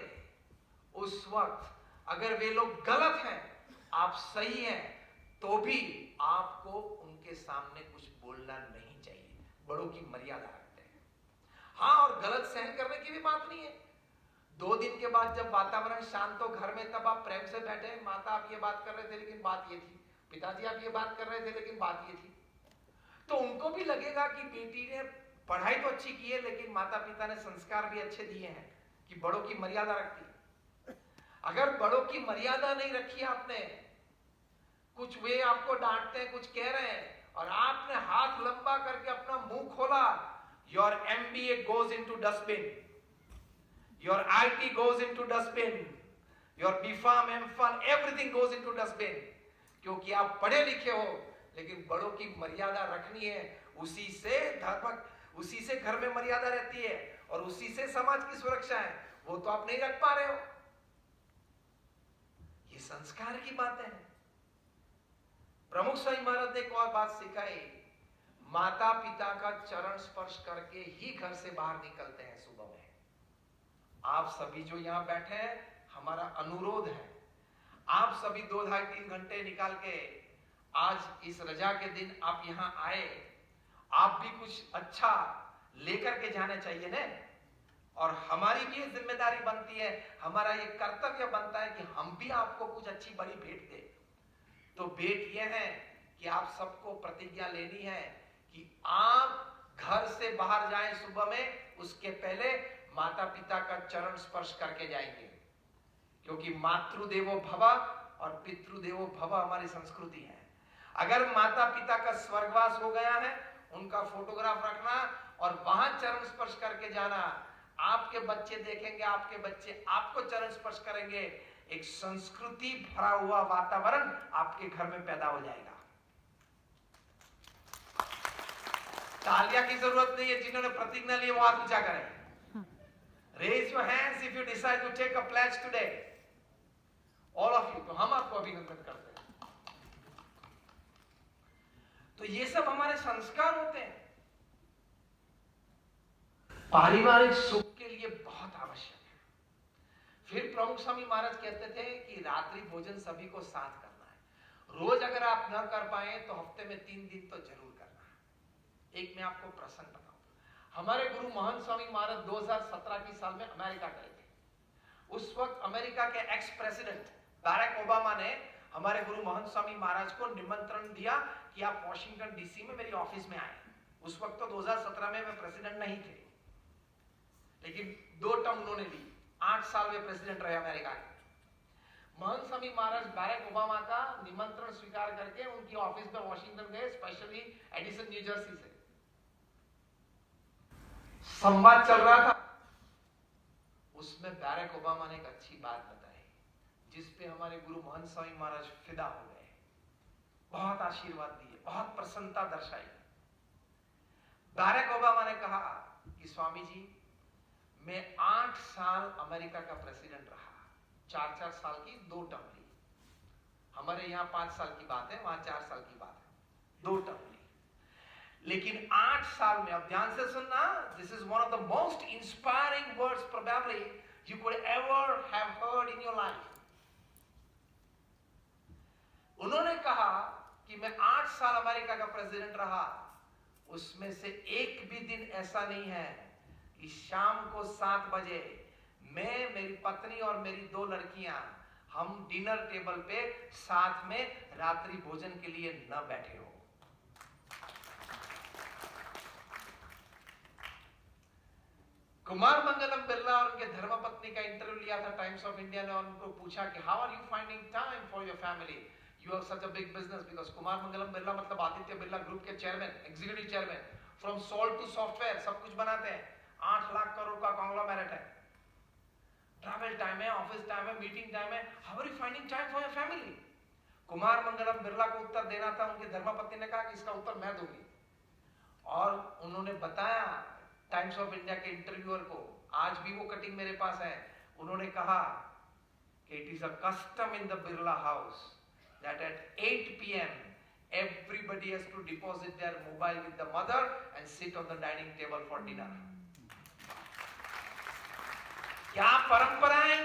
Speaker 1: उस वक्त अगर वे लोग गलत हैं, आप सही हैं, तो भी आपको उनके सामने कुछ बोलना नहीं चाहिए। बड़ों की मर्यादा रखते हैं। हाँ, और गलत सहन करने की भी बात नहीं है। 2 दिन के बाद जब वातावरण शांत हो घर में, तब आप प्रेम से बैठे, माता आप ये बात कर रहे थे लेकिन बात ये थी, पिताजी आप ये बात कर रहे थे लेकिन बात ये थी, तो उनको भी लगेगा कि बेटी ने पढ़ाई तो अच्छी की है लेकिन माता पिता ने संस्कार भी अच्छे दिए हैं कि बड़ों की मर्यादा रखती है। अगर बड़ों की मर्यादा नहीं रखी आपने, कुछ वे आपको डांटते हैं, कुछ कह रहे हैं, और आपने हाथ लंबा करके अपना मुंह खोला, your MBA goes into dustbin, your IT goes into dustbin, your BPharm, MPharm, everything goes into dustbin। क्योंकि आप पढ़े लिखे हो, लेकिन बड़ों की मर्यादा रखनी है, उसी से धर्म, उसी से घर में मर्यादा रहती है और उसी से समाज की सुरक्षा है, वो तो आप नहीं रख पा रहे हो। ये संस्कार की बातें हैं। प्रमुख स्वामी महाराज ने एक और बात सिखाई, माता पिता का चरण स्पर्श करके ही घर से बाहर निकलते हैं सुबह में। आप सभी जो यहां बैठे हैं, हमारा अनुरोध है, आप सभी 2, 2.5, 3 घंटे निकाल के आज इस रजा के दिन आप यहां आए, आप भी कुछ अच्छा लेकर के जाना चाहिए ना। और हमारी भी ये जिम्मेदारी बनती है, हमारा ये कर्तव्य बनता है कि हम भी आपको कुछ अच्छी बड़ी भेंट दें। तो भेंट ये है कि आप सबको प्रतिज्ञा लेनी है कि आप घर से बाहर जाएं सुबह में, उसके पहले माता पिता का चरण स्पर्श करके जाएंगे, क्योंकि मातृदेवो भव और पितृदेवो भव हमारी संस्कृति है। अगर माता पिता का स्वर्गवास हो गया है, उनका फोटोग्राफ रखना और वहां चरण स्पर्श करके जाना। आपके बच्चे देखेंगे, आपके बच्चे आपको चरण स्पर्श करेंगे, एक संस्कृति भरा हुआ वातावरण आपके घर में पैदा हो जाएगा। तालियां की जरूरत नहीं है, जिन्होंने प्रतिज्ञा ली वो हाथ ऊंचा करें। Raise your hands if you decide to take a pledge today. All of you. तो हम आपको अभिनंदन करते हैं। तो ये सब हमारे संस्कार होते हैं, पारिवारिक सुख के लिए बहुत आवश्यक है। फिर प्रमुख स्वामी महाराज कहते थे कि रात्रि भोजन सभी को साथ करना है। रोज अगर आप न कर पाए तो हफ्ते में 3 दिन तो जरूर करना है। एक मैं आपको प्रसंग बताऊं। हमारे गुरु महंत स्वामी महाराज 2017 की साल में अमेरिका गए थे। उस वक्त अमेरिका के एक्स प्रेसिडेंट बैरक ओबामा ने हमारे गुरु महंत स्वामी महाराज को निमंत्रण दिया कि आप वॉशिंगटन डीसी में मेरी ऑफिस में आए। उस वक्त तो 2017 में वे प्रेसिडेंट नहीं थे, लेकिन 2 टर्म उन्होंने ली, 8 साल वे प्रेसिडेंट रहे अमेरिका के। महंत स्वामी महाराज बैरक ओबामा का निमंत्रण स्वीकार करके उनकी ऑफिस में वॉशिंगटन गए, स्पेशली एडिसन न्यू जर्सी से। संवाद चल रहा था, उसमें बैरक ओबामा ने एक अच्छी बात बताई, जिसपे हमारे गुरु महंत स्वामी महाराज फिदा हो गए। बहुत आशीर्वाद दिए, बहुत प्रसन्नता दर्शाई। बैरक ओबामा ने कहा कि स्वामी जी, मैं 8 साल अमेरिका का प्रेसिडेंट रहा, 4-4 साल की 2 टर्म ली। हमारे यहाँ 5 साल की बात है, वहां 4 साल की बात है, 2 टर्म ली। लेकिन 8 साल में, अब ध्यान से सुनना, this is one of the most inspiring words probably you could ever have heard in your life. उन्होंने कहा कि मैं 8 साल अमेरिका का प्रेसिडेंट रहा, उसमें से एक भी दिन ऐसा नहीं है कि शाम को 7 बजे मैं, मेरी पत्नी और मेरी 2 लड़कियां, हम डिनर टेबल पे साथ में रात्रि भोजन के लिए न बैठे हो। कुमार मंगलम बिरला और उनके धर्मपत्नी का इंटरव्यू लिया था टाइम्स ऑफ इंडिया ने, और उनको पूछा कि how are you finding time for your family, you have such a big business. Because Kumar Mangalam Birla मतलब आदित्य बिरला ग्रुप के chairman, executive chairman, from salt to software सब कुछ बनाते हैं, 8 लाख करोड़ का कॉन्ग्लोमेरेट है। ट्रैवल टाइम है, ऑफिस टाइम है, मीटिंग टाइम है, how are you finding time for your family. Kumar Mangalam Birla को उत्तर देना था, उनकी धर्मपत्नी ने कहा कि इसका उत्तर मैं दूंगी, और उन्होंने बताया टाइम्स ऑफ इंडिया के इंटरव्यूअर को, आज भी वो कटिंग मेरे पास है, उन्होंने कहा कि it is a custom in the Birla house that at 8 PM everybody has to deposit their mobile with the mother and sit on the dining table for dinner. क्या परंपराएं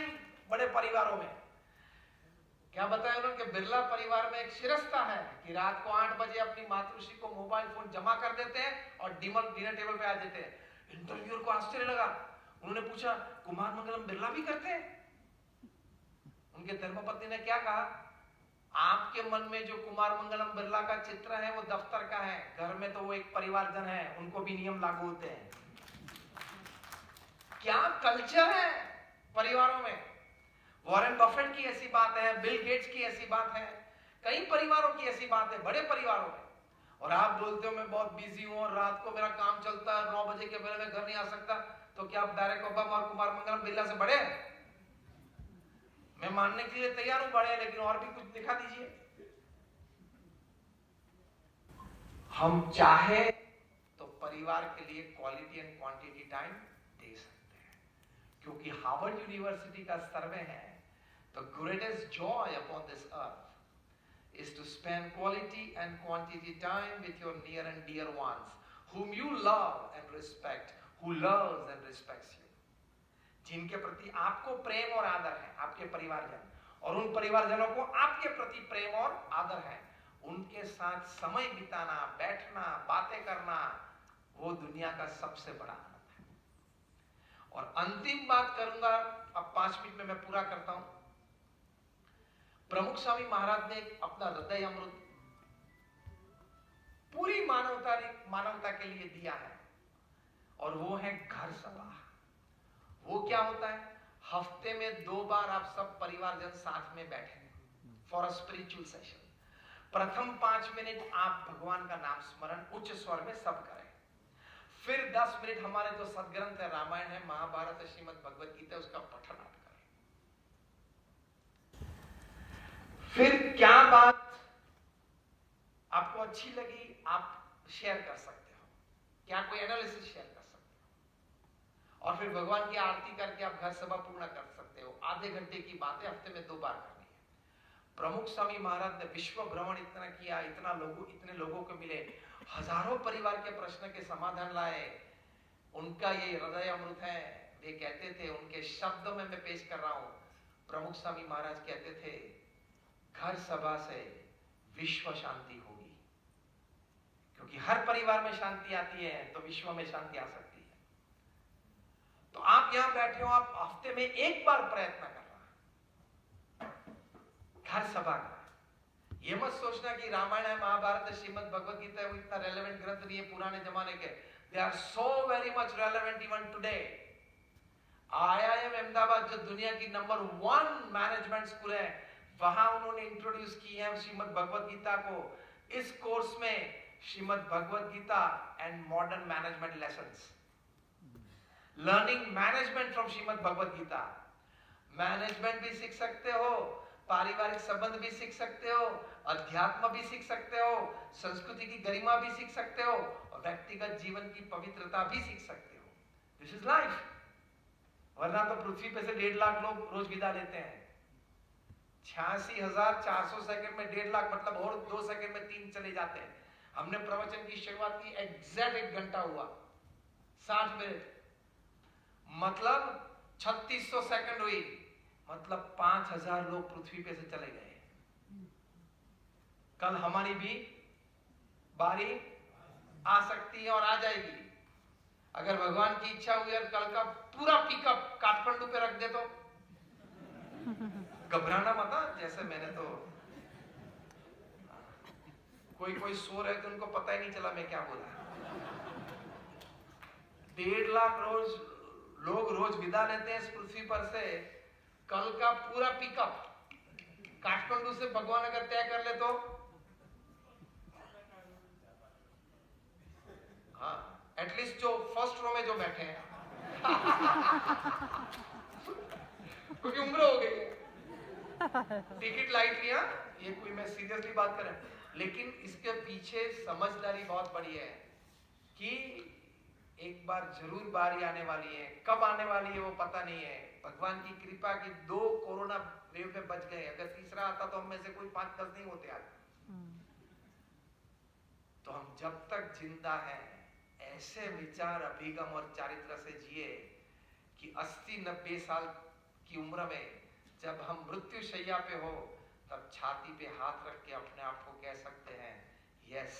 Speaker 1: बड़े परिवारों में, क्या बताया उन्होंने कि बिरला परिवार में एक शिरस्ता है कि रात को 8 बजे अपनी मातृश्री को मोबाइल फोन जमा कर देते हैं और डिनर टेबल पे आ जाते हैं। इंटरव्यूअर को आश्चर्य लगा, उन्होंने पूछा कुमार मंगलम बिरला भी करते हैं? उनके धर्मपत्नी ने क्या कहा, आपके मन में जो कुमार मंगलम बिरला का चित्र है वो दफ्तर का है, घर में तो वो एक परिवारजन है, उनको भी नियम लागू होते हैं। क्या कल्चर है परिवारों में। वॉरेन बफेट की ऐसी बात है, बिल गेट्स की ऐसी बात है, कई परिवारों की ऐसी बात है, बड़े परिवारों में। और आप बोलते हो मैं बहुत बिजी हूं और रात को मेरा काम चलता है, 9 बजे के पहले मैं घर नहीं आ सकता, तो क्या आप बैरक ओबामा और कुमार मंगलम बिरला से बड़े हैं? मैं मानने के लिए तैयार हूं बड़े, लेकिन और भी कुछ दिखा दीजिए। हम चाहे तो परिवार के लिए क्वालिटी एंड क्वांटिटी टाइम दे सकते हैं, क्योंकि हार्वर्ड यूनिवर्सिटी का सर्वे है, the greatest Joy upon this earth is to spend quality and quantity time with your near and dear ones, whom you love and respect, who loves and respects you. जिनके प्रति आपको प्रेम और आदर है, आपके परिवारजन, और उन परिवारजनों को आपके प्रति प्रेम और आदर है, उनके साथ समय बिताना, बैठना, बातें करना, वो दुनिया का सबसे बड़ा आनंद है। और अंतिम बात करूंगा, अब 5 मिनट में मैं पूरा करता हूं। प्रमुख स्वामी महाराज ने अपना हृदय अमृत पूरी मानवता के लिए दिया है, और वो है घर सभा। वो क्या होता है? हफ्ते में 2 बार आप सब परिवारजन साथ में बैठे फॉर अ स्पिरिचुअल सेशन। प्रथम 5 मिनट आप भगवान का नाम स्मरण उच्च स्वर में सब करें। फिर 10 मिनट हमारे जो सदग्रंथ है, रामायण है, महाभारत है, श्रीमद् भगवत गीता है, उसका पठन आप करें। फिर क्या बात आपको अच्छी लगी आप शेयर कर सकते हो, क्या कोई एनालिसिस शेयर कर सकते हो, और फिर भगवान की आरती करके आप घर सभा पूर्ण कर सकते हो। आधे घंटे की बातें हफ्ते में 2 बार करनी है। प्रमुख स्वामी महाराज ने विश्व भ्रमण इतना किया, इतने लोगों को मिले, हजारों परिवार के प्रश्न के समाधान लाए। उनका ये हृदय अमृत है। वे कहते थे, उनके शब्दों में मैं पेश कर रहा हूं, प्रमुख स्वामी महाराज कहते थे, घर सभा से विश्व शांति होगी, क्योंकि हर परिवार में शांति आती है तो विश्व में शांति आ सकती है। तो आप यहां बैठे हो, आप हफ्ते में 1 बार प्रयत्न कर रहा है घर सभा का। ये मत सोचना कि रामायण है, महाभारत है, श्रीमद् भगवत गीता है, वो इतना रेलेवेंट ग्रंथ नहीं है पुराने जमाने के। They are so very much relevant even today. IIM Ahmedabad जो दुनिया की नंबर 1 मैनेजमेंट स्कूल है, वहां उन्होंने इंट्रोड्यूस की है श्रीमद् भगवत गीता को। इस कोर्स में Shrimad Bhagavad Gita and modern management lessons, learning management from Shrimad Bhagavad Gita. Management भी सीख सकते हो, पारिवारिक संबंध भी सीख सकते हो, अध्यात्म भी सीख सकते हो, संस्कृति की गरिमा भी सीख सकते हो, और व्यक्तिगत जीवन की पवित्रता भी सीख सकते हो। This is life. वरना तो पृथ्वी पे से 1.5 लाख लोग रोज विदा लेते हैं। 86,400 सेकंड में 1.5 लाख, मतलब और 2 सेकंड में 3 चले जाते हैं। हमने प्रवचन की शुरुआत की, एग्जैक्ट 1 घंटा हुआ, 60 मिनट, मतलब 3600 सेकंड हुई, मतलब 5000 लोग पृथ्वी पे से चले गए। कल हमारी भी बारी आ सकती है और आ जाएगी। अगर भगवान की इच्छा हुई और कल का पूरा पिकअप काठमांडू पे रख दे तो घबराना मत। जैसे मैंने तो कोई सो रहे थे, उनको पता ही नहीं चला मैं क्या बोला। 1.5 लाख लोग रोज विदा लेते हैं इस पृथ्वी पर से। कल का पूरा पिकअप काठमांडू से भगवान अगर तय कर ले तो, हाँ, एटलीस्ट जो फर्स्ट रो में जो बैठे हैं क्योंकि उम्र हो गई है, टिकट लाइट लिया, ये कोई मैं सीरियसली बात कर रहा हूं। लेकिन इसके पीछे समझदारी बहुत बड़ी है कि एक बार जरूर बारी आने वाली है। कब आने वाली है वो पता नहीं है। भगवान की कृपा की 2 कोरोना वेव में बच गए, अगर तीसरा आता तो हम में से कोई 5-10 नहीं होते आज। तो हम जब तक जिंदा हैं ऐसे विचार, अभिगम और चारित्र से जिए कि 80-90 साल की उम्र में जब हम मृत्यु शैया पे हो, तब छाती पे हाथ रख के अपने आप को कह सकते हैं, yes,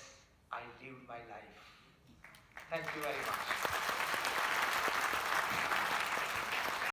Speaker 1: I lived my life. Thank you very much.